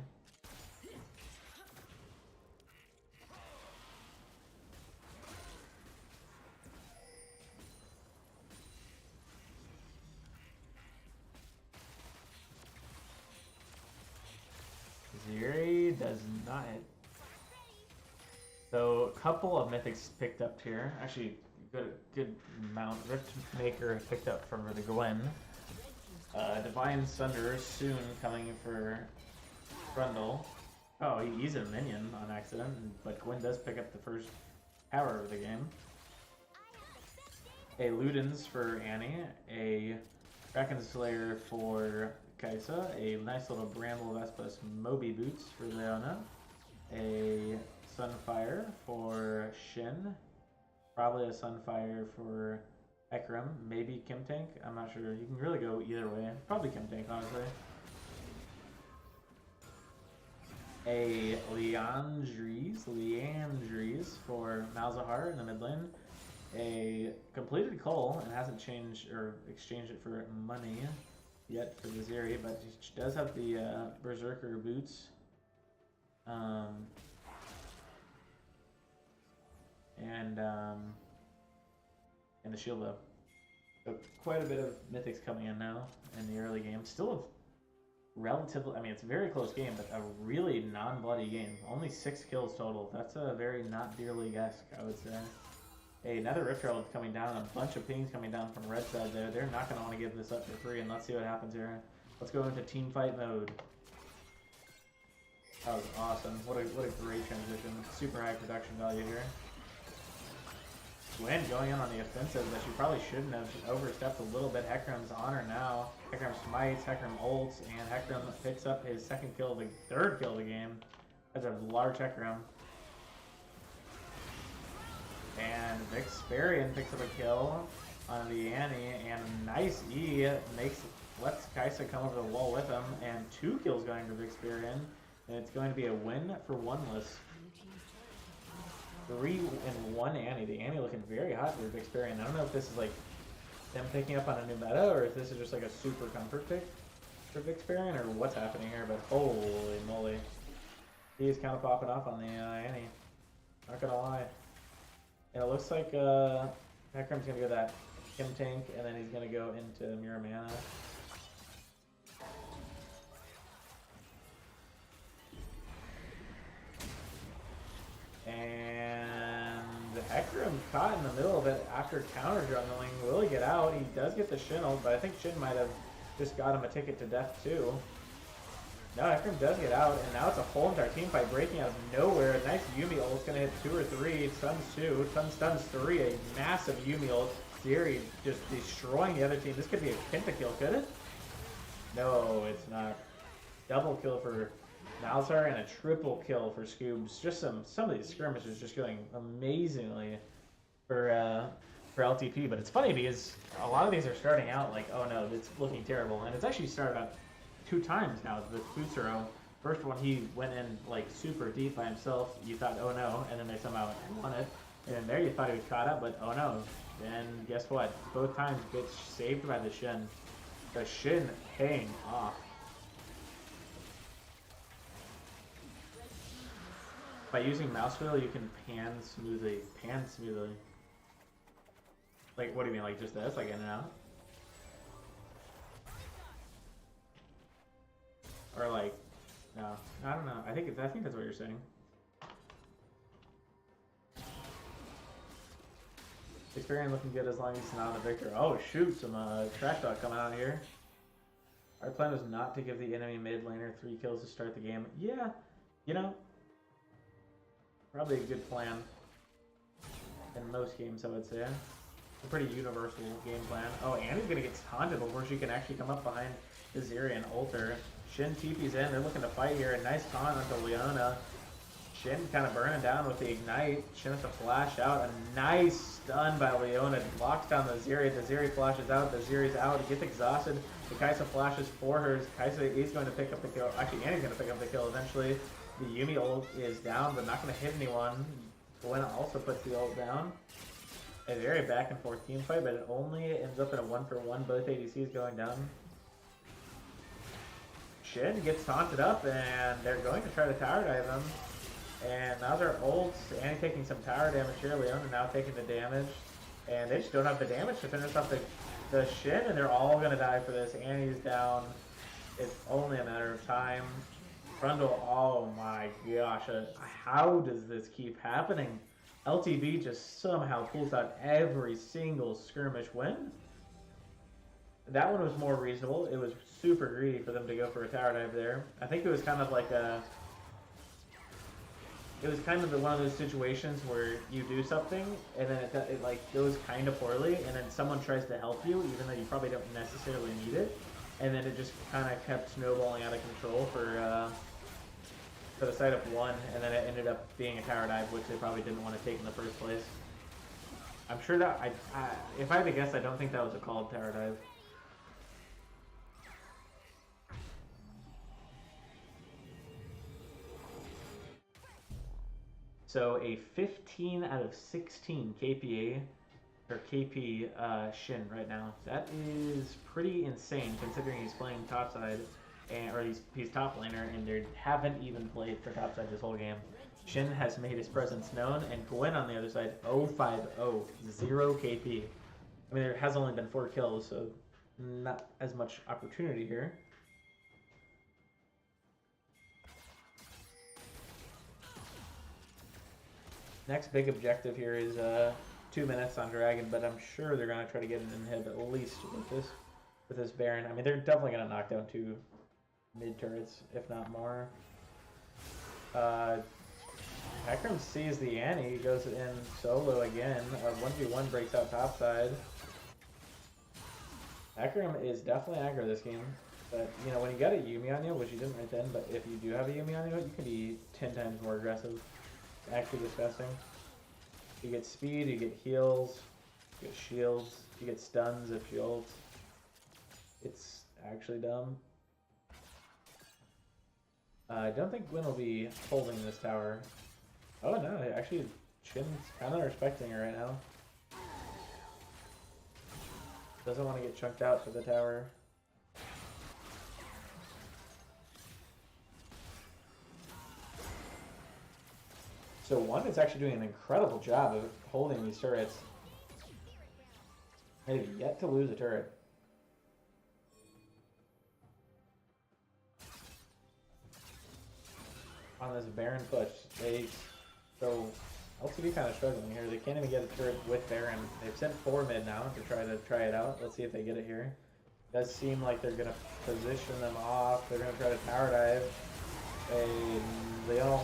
Zeri does not hit. So a couple of mythics picked up here. Actually, good amount. Rift Maker picked up for the Gwen. Divine Sunder soon coming for Grundle. Oh, he's a minion on accident, but Gwen does pick up the first power of the game. A Ludens for Annie. A Kraken Slayer for Kaisa, a nice little Bramble Vespas Moby Boots for Leona, a Sunfire for Shin, probably a Sunfire for Hecarim, maybe Kim Tank, I'm not sure. You can really go either way. Probably Kim Tank, honestly. A Leandries for Malzahar in the mid lane. A completed Cole and hasn't changed or exchanged it for money yet for the Zeri, but she does have the Berserker boots. And the shield bow. So quite a bit of mythics coming in now in the early game. Still a relatively, I mean, it's a very close game, but a really non-bloody game. Only 6 kills total. That's a very not Beer League-esque, I would say. Hey, another Rift Herald coming down, a bunch of pings coming down from red side there. They're not going to want to give this up for free, and let's see what happens here. Let's go into team fight mode. That was awesome. What a great transition. Super high production value here. Gwen going in on the offensive, but she probably shouldn't have. She overstepped a little bit. Hecarim's on her now. Hecarim smites, Hecarim ults, and Hecarim picks up his second kill, the third kill of the game. That's a large Hecarim. And Vixperian picks up a kill on the Annie, and a nice E lets Kaisa come over the wall with him, and 2 kills going to Vixperian, and it's going to be a win for Oneless. 3-1 Annie. The Annie looking very hot for Vixperian. I don't know if this is like them picking up on a new meta, or if this is just like a super comfort pick for Vixperian, or what's happening here, but holy moly. He is kind of popping off on the Annie. Not gonna lie. And it looks like Hecarim's going to go that Kim Tank, and then he's going to go into Muramana. And Hecarim caught in the middle of it after counter jungling. Will he get out? He does get the Shin ult, but I think Shin might have just got him a ticket to death too. No, Hecarim does get out, and now it's a whole entire team fight breaking out of nowhere. A nice Yuumi ult's gonna hit 2 or 3, stuns 2, stuns 3, a massive Yuumi ult. Zeri just destroying the other team. This could be a pentakill, could it? No, it's not. Double kill for Malzahar and a triple kill for Scoobs. Just some of these skirmishes just going amazingly for LTP. But it's funny because a lot of these are starting out like, oh no, it's looking terrible, and it's actually started out 2 times now with Futsuro. First one, he went in like super deep by himself. You thought, oh no, and then they somehow won it. And then there you thought he was caught up, but oh no. And guess what? Both times gets saved by the Shin. The Shin paying off. By using mouse wheel, you can pan smoothly. Like, what do you mean? Like just this? Like in and out? Or like, no, I don't know. I think that's what you're saying. Experience looking good as long as he's not a victor. Oh shoot, some trash talk coming out here. Our plan was not to give the enemy mid laner 3 kills to start the game. Yeah, you know, probably a good plan in most games, I would say. a pretty universal game plan. Oh, Annie's gonna get taunted before she can actually come up behind the Zeri and Alter. Shin TP's in. They're looking to fight here. A nice taunt onto Leona. Shin kind of burning down with the Ignite. Shin has to flash out. A nice stun by Leona. Locks down the Zeri. The Zeri flashes out. The Zeri's out. He gets exhausted. The Kaisa flashes for her. Kaisa is going to pick up the kill. Actually, Annie's going to pick up the kill eventually. The Yuumi ult is down, but not going to hit anyone. Gwen also puts the ult down. A very back and forth team fight, but it only ends up in a 1-for-1. Both ADCs going down. Shin gets taunted up, and they're going to try to tower dive him. And now they're ults. Annie taking some tower damage here. Leona now taking the damage. And they just don't have the damage to finish off the Shin, and they're all going to die for this. Annie's down. It's only a matter of time. Grundle, oh my gosh. How does this keep happening? LTV just somehow pulls out every single skirmish win. That one was more reasonable. It was super greedy for them to go for a tower dive there. I think it was kind of like a... It was kind of one of those situations where you do something and then it like goes kind of poorly, and then someone tries to help you even though you probably don't necessarily need it, and then it just kind of kept snowballing out of control for the side of one, and then it ended up being a tower dive, which they probably didn't want to take in the first place. I'm sure that if I had to guess, I don't think that was a called tower dive. So a 15 out of 16 KPA, or KP Shin right now. That is pretty insane considering he's playing topside, or he's top laner, and they haven't even played for topside this whole game. Shin has made his presence known, and Gwen on the other side, 0-5-0, 0 KP. I mean, there has only been 4 kills, so not as much opportunity here. Next big objective here is 2 minutes on Dragon, but I'm sure they're going to try to get an inhib at least with this Baron. I mean, they're definitely going to knock down 2 mid turrets, if not more. Hecarim sees the Annie, goes in solo again. 1v1 breaks out topside. Hecarim is definitely aggro this game. But, you know, when you got a Yuumi on you, which you didn't right then, but if you do have a Yuumi on you, you can be 10 times more aggressive. Actually disgusting. You get speed, you get heals, you get shields, you get stuns if you ult. It's actually dumb. I don't think Gwen will be holding this tower. Oh no, actually Shin's kind of respecting her right now. Doesn't want to get chunked out for the tower. So one is actually doing an incredible job of holding these turrets. They've yet to lose a turret. On this Baron push, so LCD kind of struggling here. They can't even get a turret with Baron. They've sent 4 mid now to try it out. Let's see if they get it here. It does seem like they're gonna position them off. They're gonna try to tower dive. Leona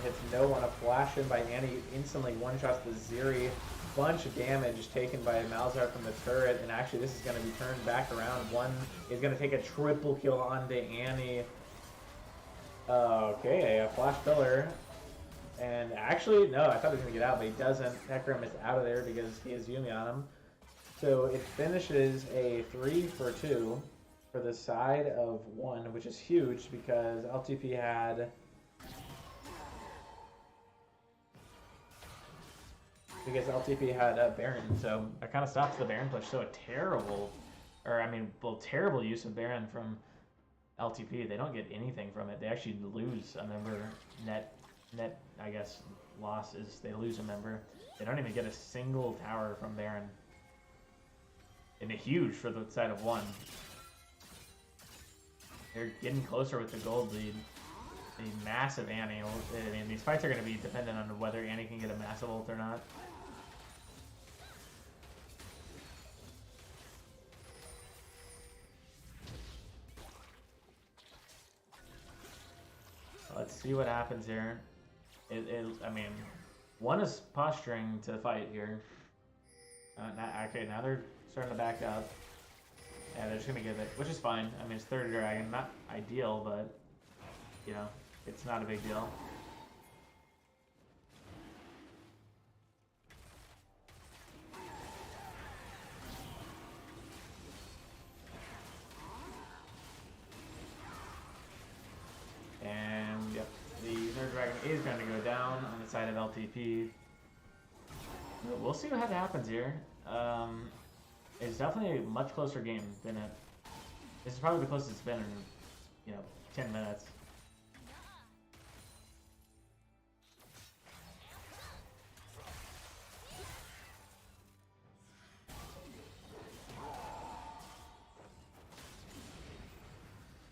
hits no one. A flash in by Annie instantly one-shots the Zeri. Bunch of damage taken by Malzahar from the turret, and actually this is going to be turned back around. One is going to take a triple kill onto Annie. Okay, a flash pillar. And actually, no, I thought he was going to get out, but he doesn't. Hecarim is out of there because he has Yuumi on him. So it finishes a 3-for-2 for the side of one, which is huge because LTP had... Baron, so that kind of stops the Baron push. So a terrible, terrible use of Baron from LTP. They don't get anything from it. They actually lose a member. Net, I guess, loss is they lose a member. They don't even get a single tower from Baron. And a huge for the side of one. They're getting closer with the gold lead. A massive Annie. I mean, these fights are going to be dependent on whether Annie can get a massive ult or not. Let's see what happens here. I mean, one is posturing to fight here. Okay, now they're starting to back up. Yeah, they're just gonna give it, which is fine. I mean, it's third dragon, not ideal, but you know, it's not a big deal. And yep, the third dragon is going to go down on the side of LTP. We'll see what happens here. It's definitely a much closer game than it. This is probably the closest it's been in, 10 minutes.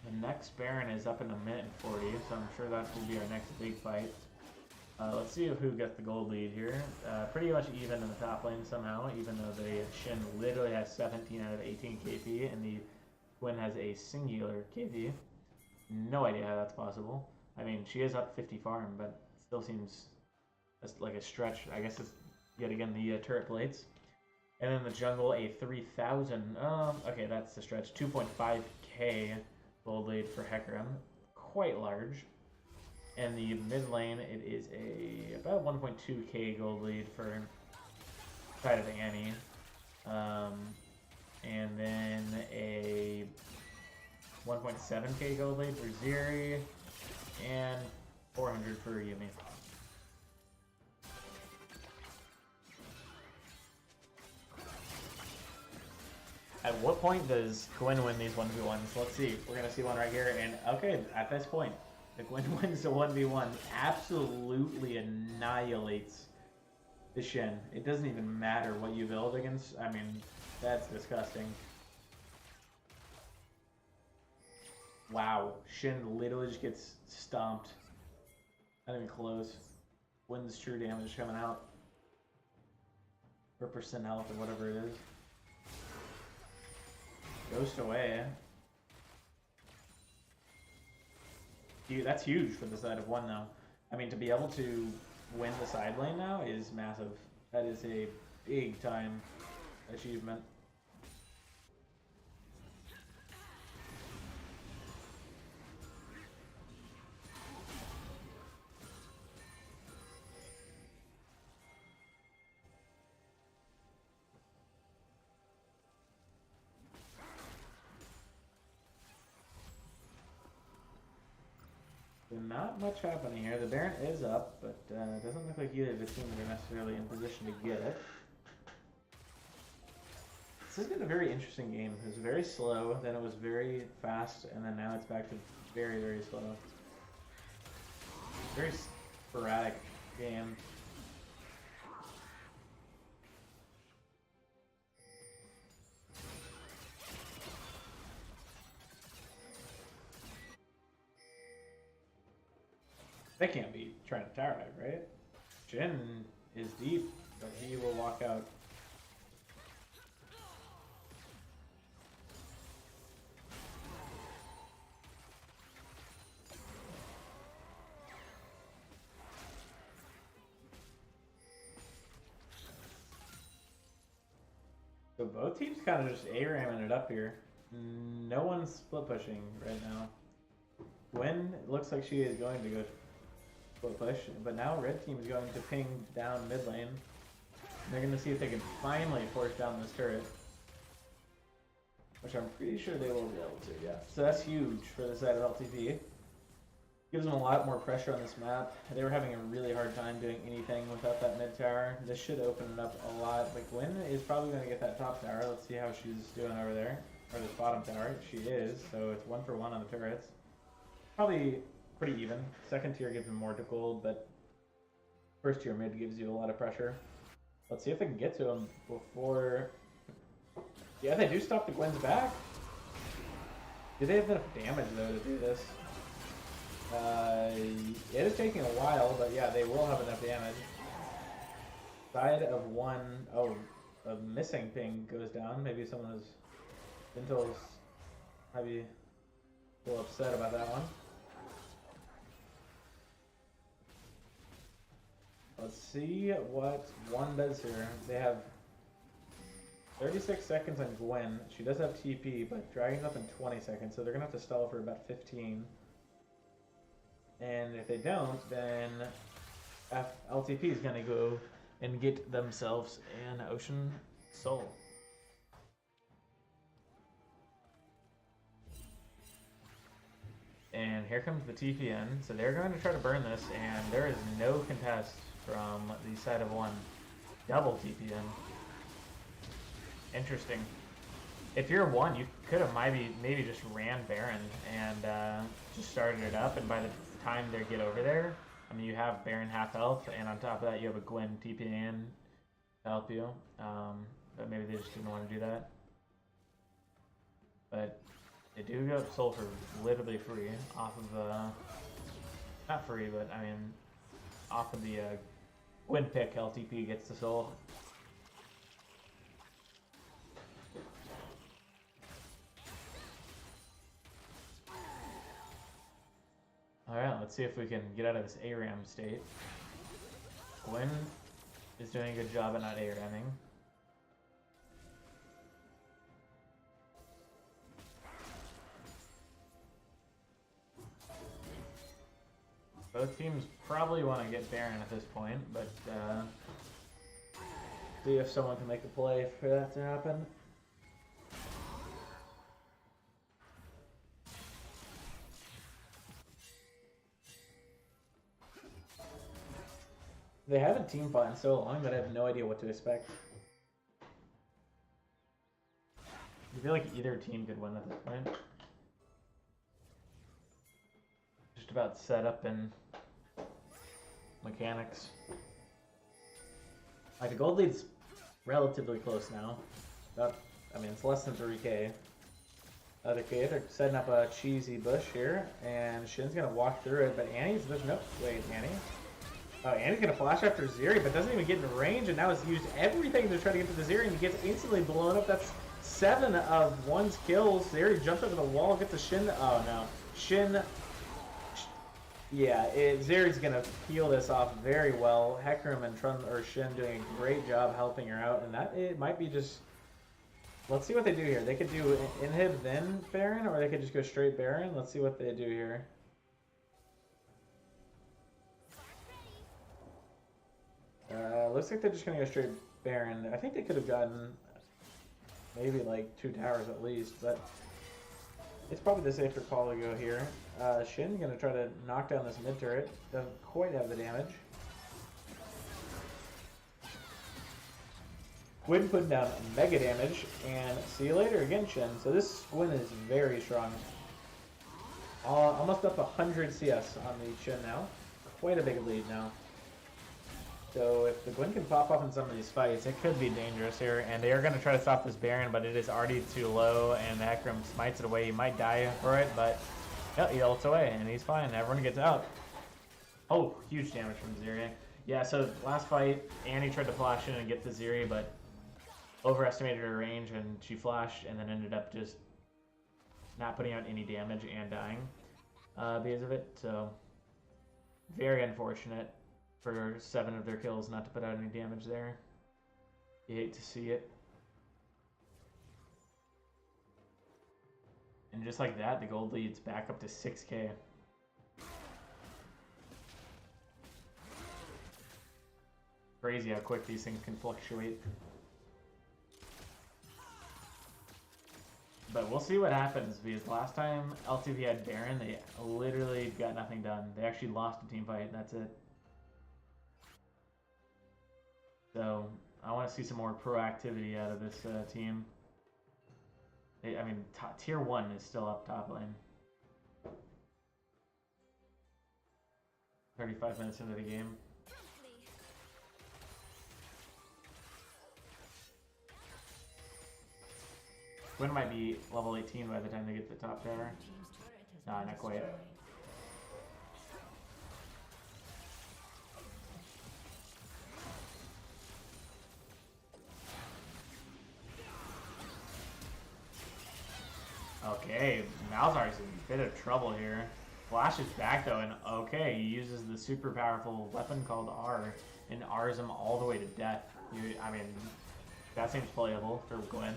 The next Baron is up in a minute and 40, so I'm sure that will be our next big fight. Let's see who gets the gold lead here. Pretty much even in the top lane somehow, even though the Shin literally has 17 out of 18 KP, and the Gwen has a singular KP. No idea how that's possible. I mean, she is up 50 farm, but still seems like a stretch. I guess it's, yet again, the turret plates. And then the jungle, a 3,000. Okay, that's the stretch. 2.5k gold lead for Hecarim. Quite large. And the mid lane, it is about 1.2k gold lead for side of Annie. And then a 1.7k gold lead for Zeri. And 400 for Yumi. At what point does Gwen win these 1v1s? Let's see. We're going to see one right here. And okay, at this point, the Gwen wins the 1v1. Absolutely annihilates the Shin. It doesn't even matter what you build against. I mean, that's disgusting. Wow. Shin literally just gets stomped. Not even close. Wins true damage coming out. Or percent health or whatever it is. Ghost away. Dude, that's huge for the side of one, though. I mean, to be able to win the side lane now is massive. That is a big time achievement. Not much happening here. The Baron is up, but it doesn't look like either of the teams are necessarily in position to get it. This has been a very interesting game. It was very slow, then it was very fast, and then now it's back to very, very slow. Very sporadic game. They can't be trying to tower dive, right? Jhin is deep, but he will walk out. So both teams kind of just A-ramming it up here. No one's split pushing right now. Gwen looks like she is going to go split push, but now red team is going to ping down mid lane. They're going to see if they can finally force down this turret, which I'm pretty sure they will be able to, yeah. So that's huge for the side of LTV. Gives them a lot more pressure on this map. They were having a really hard time doing anything without that mid tower. This should open it up a lot. But Gwen is probably going to get that top tower. Let's see how she's doing over there. Or this bottom tower. She is, so it's 1 for 1 on the turrets. Probably pretty even. Second tier gives them more to gold, but first tier mid gives you a lot of pressure. Let's see if they can get to him before... Yeah, they do stop the Gwen's back. Do they have enough damage, though, to do this? It is taking a while, but yeah, they will have enough damage. Side of one... Oh, a missing ping goes down. Maybe someone is... Vintel's maybe a little upset about that one. Let's see what one does here. They have 36 seconds on Gwen. She does have TP, but Dragon's up in 20 seconds, so they're going to have to stall for about 15. And if they don't, then LTP is going to go and get themselves an Ocean Soul. And here comes the TPN. So they're going to try to burn this, and there is no contest from the side of one. Double TPN. Interesting. If you're one, you could have maybe just ran Baron and just started it up, and by the time they get over there, I mean, you have Baron half health, and on top of that, you have a Gwen TPN to help you. But maybe they just didn't want to do that. But they do get Soul for literally free off of, not free, but I mean, off of the Gwen pick, LTP gets the Soul. Alright, let's see if we can get out of this ARAM state. Gwen is doing a good job at not ARAMing. Both teams probably want to get Baron at this point, but see if someone can make a play for that to happen. They haven't team fought in so long that I have no idea what to expect. I feel like either team could win at this point. Just about setup and mechanics. Like the gold lead's relatively close now. I mean, it's less than 3k. Okay, they're setting up a cheesy bush here, and Shin's gonna walk through it, but there's no, wait, Annie? Oh, Annie's gonna flash after Zeri, but doesn't even get in range, and now has used everything to try to get to the Zeri, and he gets instantly blown up. That's 7 of 1's kills. Zeri jumps over the wall, gets a Shin. Oh no, Shin. Yeah, Zeri's gonna peel this off very well. Hecarim and Shin doing a great job helping her out, and that it might be just. Let's see what they do here. They could do inhib then Baron, or they could just go straight Baron. Let's see what they do here. Looks like they're just gonna go straight Baron. I think they could have gotten maybe like 2 towers at least, but it's probably the safer call to go here. Shin gonna try to knock down this mid turret. Doesn't quite have the damage. Gwyn putting down mega damage, and see you later again, Shin. So this Gwyn is very strong. Almost up 100 CS on the Shin now. Quite a big lead now. So if the Gwyn can pop up in some of these fights, it could be dangerous here. And they are going to try to stop this Baron, but it is already too low, and Hecarim smites it away. He might die for it, but yeah, he ults away, and he's fine. Everyone gets out. Oh, huge damage from Zeri. Yeah, so last fight, Annie tried to flash in and get the Zeri, but overestimated her range, and she flashed, and then ended up just not putting out any damage and dying because of it. So very unfortunate for 7 of their kills not to put out any damage there. You hate to see it. And just like that, the gold lead's back up to 6k. Crazy how quick these things can fluctuate. But we'll see what happens, because last time LTV had Baron, they literally got nothing done. They actually lost a team fight, that's it. So I want to see some more proactivity out of this team. I mean, tier 1 is still up top lane. 35 minutes into the game. Gwyn might be level 18 by the time they get to the top tower. Nah, not quite. Okay, Malzar's in a bit of trouble here. Flash is back though, and okay, he uses the super powerful weapon called R, and R's him all the way to death. I mean, That seems playable for Gwen.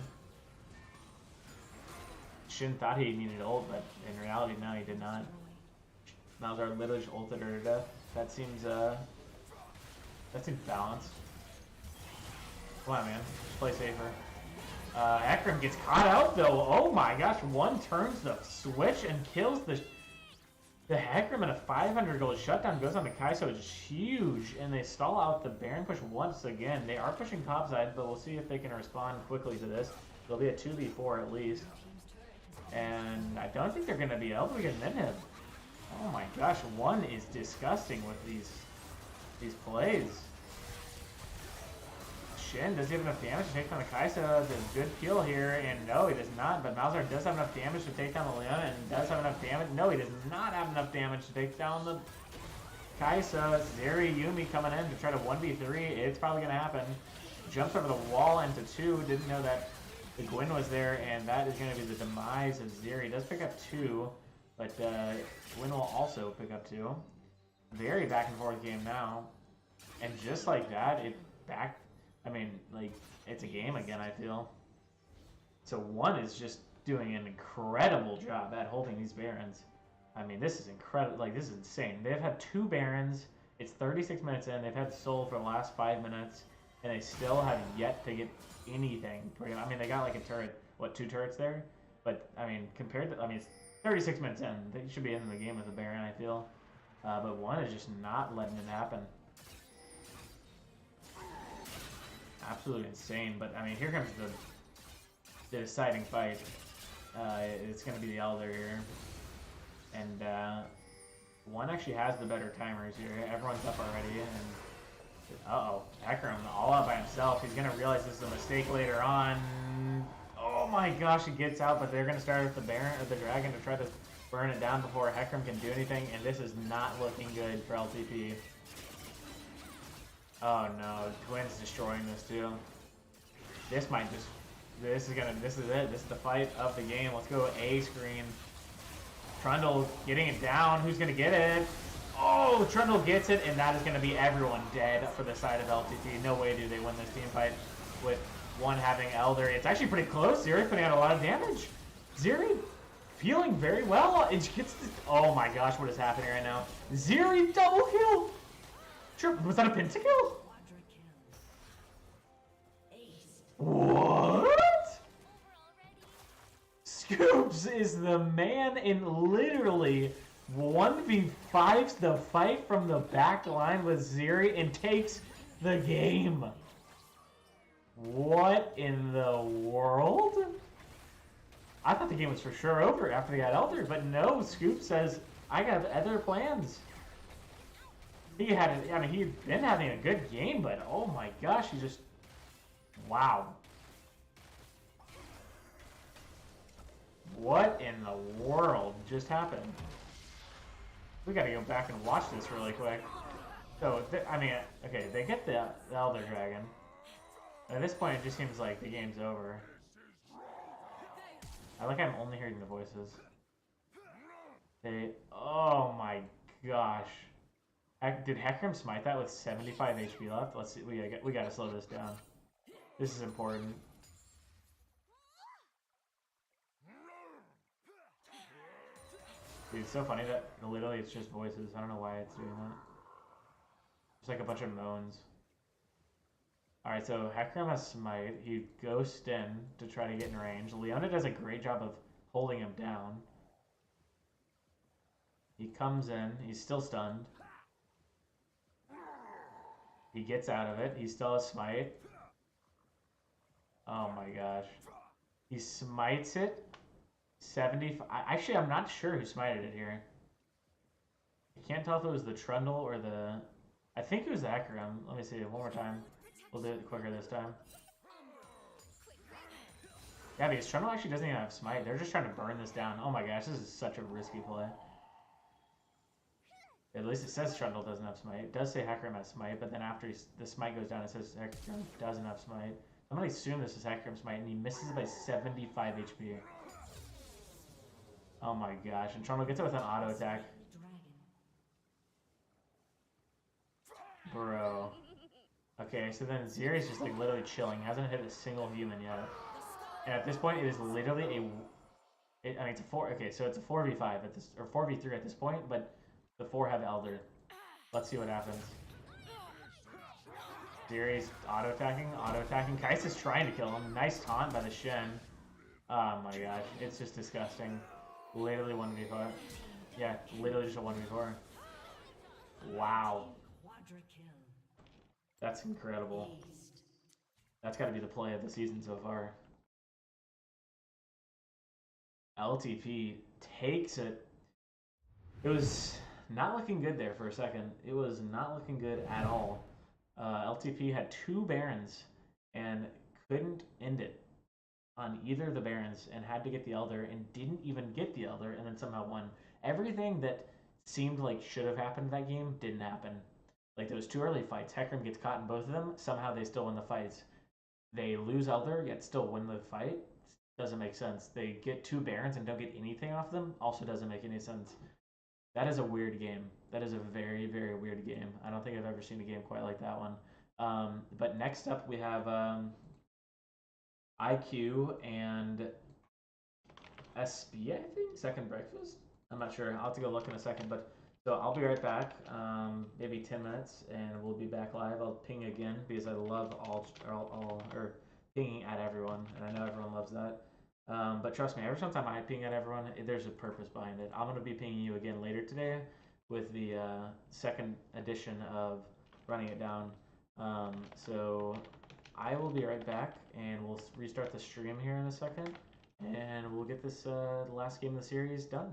Shin thought he needed ult, but in reality, no, he did not. Malzahar literally just ulted her to death. That seems balanced. Come on, man. Just play safer. Akram gets caught out, though. Oh my gosh, one turns the switch and kills the Akram, and a 500 gold shutdown goes on the Kai'Sa, which is huge. And they stall out the Baron push once again. They are pushing topside, but we'll see if they can respond quickly to this. There'll be a 2v4 at least. And I don't think they're going to be able to get min him. Oh my gosh, one is disgusting with these plays. Shin, does he have enough damage to take down the Kai'Sa? There's a good kill here, and no, he does not. But Malzahar does have enough damage to take down the Leona, and does have enough damage. No, he does not have enough damage to take down the Kai'Sa. Zeri, Yuumi coming in to try to 1v3. It's probably going to happen. Jumps over the wall into 2. Didn't know that the Gwen was there, and that is going to be the demise of Zeri. Does pick up 2, but Gwen will also pick up 2. Very back and forth game now. And just like that, it's a game again, I feel. So one is just doing an incredible job at holding these Barons. I mean, this is incredible. Like, this is insane. They've had 2 Barons. It's 36 minutes in. They've had Soul for the last 5 minutes, and they still have yet to get anything. I mean, they got like a turret, 2 turrets there? But, I mean, it's 36 minutes in. They should be in the game with the Baron, I feel. But one is just not letting it happen. Absolutely insane. But, I mean, here comes the deciding fight. It's going to be the Elder here. And, one actually has the better timers here. Everyone's up already, and uh-oh, Akram all out by himself. He's gonna realize this is a mistake later on. Oh my gosh, he gets out, but they're gonna start with the Baron or the Dragon to try to burn it down before Akram can do anything, and this is not looking good for LTP. Oh no, Gwen's destroying this too. This is it. This is the fight of the game. Let's go A screen. Trundle getting it down. Who's going to get it? Oh, Trundle gets it, and that is going to be everyone dead for the side of LTT. No way do they win this team fight with one having Elder. It's actually pretty close. Zeri putting out a lot of damage. Zeri feeling very well. And she gets this. Oh my gosh, what is happening right now? Zeri double kill. Was that a pentakill? What? Scoops is the man in literally 1v5s the fight from the back line with Zeri and takes the game. What in the world? I thought the game was for sure over after they got Elder, but no, Scoop says, I got other plans. He'd been having a good game, but oh my gosh, he just, wow. What in the world just happened? We gotta go back and watch this really quick. So, okay, they get the Elder Dragon. At this point, it just seems like the game's over. I'm only hearing the voices. Oh my gosh. Did Hecarim smite that with 75 HP left? Let's see, we gotta slow this down. This is important. Dude, it's so funny that literally it's just voices. I don't know why it's doing that. It's like a bunch of moans. Alright, so Hecarim has smite. He ghosts in to try to get in range. Leona does a great job of holding him down. He comes in. He's still stunned. He gets out of it. He still has smite. Oh my gosh. He smites it. 75. Actually, I'm not sure who smited it here. I can't tell if it was the Trundle or the... I think it was the Hecarim. Let me see it one more time. We'll do it quicker this time. Yeah, because Trundle actually doesn't even have smite. They're just trying to burn this down. Oh my gosh, this is such a risky play. At least it says Trundle doesn't have smite. It does say Hecarim has smite, but then after the smite goes down, it says Hecarim doesn't have smite. I'm going to assume this is Hecarim smite, and he misses it by 75 HP. Oh my gosh, and Trundle gets it with an auto Okay, so then Zeri's just like literally chilling. Hasn't hit a single human yet. And at this point, it is literally I mean, it's a four. Okay, so it's a 4v5 at this, or 4v3 at this point. But the four have Elder. Let's see what happens. Zeri's auto attacking. Kais is trying to kill him. Nice taunt by the Shen. Oh my gosh, it's just disgusting. Literally 1v4. Yeah, literally just a 1v4. Wow. That's incredible. That's got to be the play of the season so far. LTP takes it. It was not looking good there for a second. It was not looking good at all. LTP had 2 Barons and couldn't end it on either of the Barons and had to get the Elder and didn't even get the Elder and then somehow won. Everything that seemed like should have happened in that game didn't happen. Like those 2 early fights, Hecarim gets caught in both of them. Somehow they still win the fights. They lose Elder yet still win the fight. Doesn't make sense. They get 2 Barons and don't get anything off them. Also doesn't make any sense. That is a weird game. That is a very, very weird game. I don't think I've ever seen a game quite like that one. But next up we have IQ and SB, I think? Second Breakfast? I'm not sure. I'll have to go look in a second. But so I'll be right back, maybe 10 minutes, and we'll be back live. I'll ping again because I love or pinging at everyone, and I know everyone loves that. But trust me, every time I ping at everyone, there's a purpose behind it. I'm going to be pinging you again later today with the second edition of Running It Down. So I will be right back, and we'll restart the stream here in a second, and we'll get this the last game of the series done.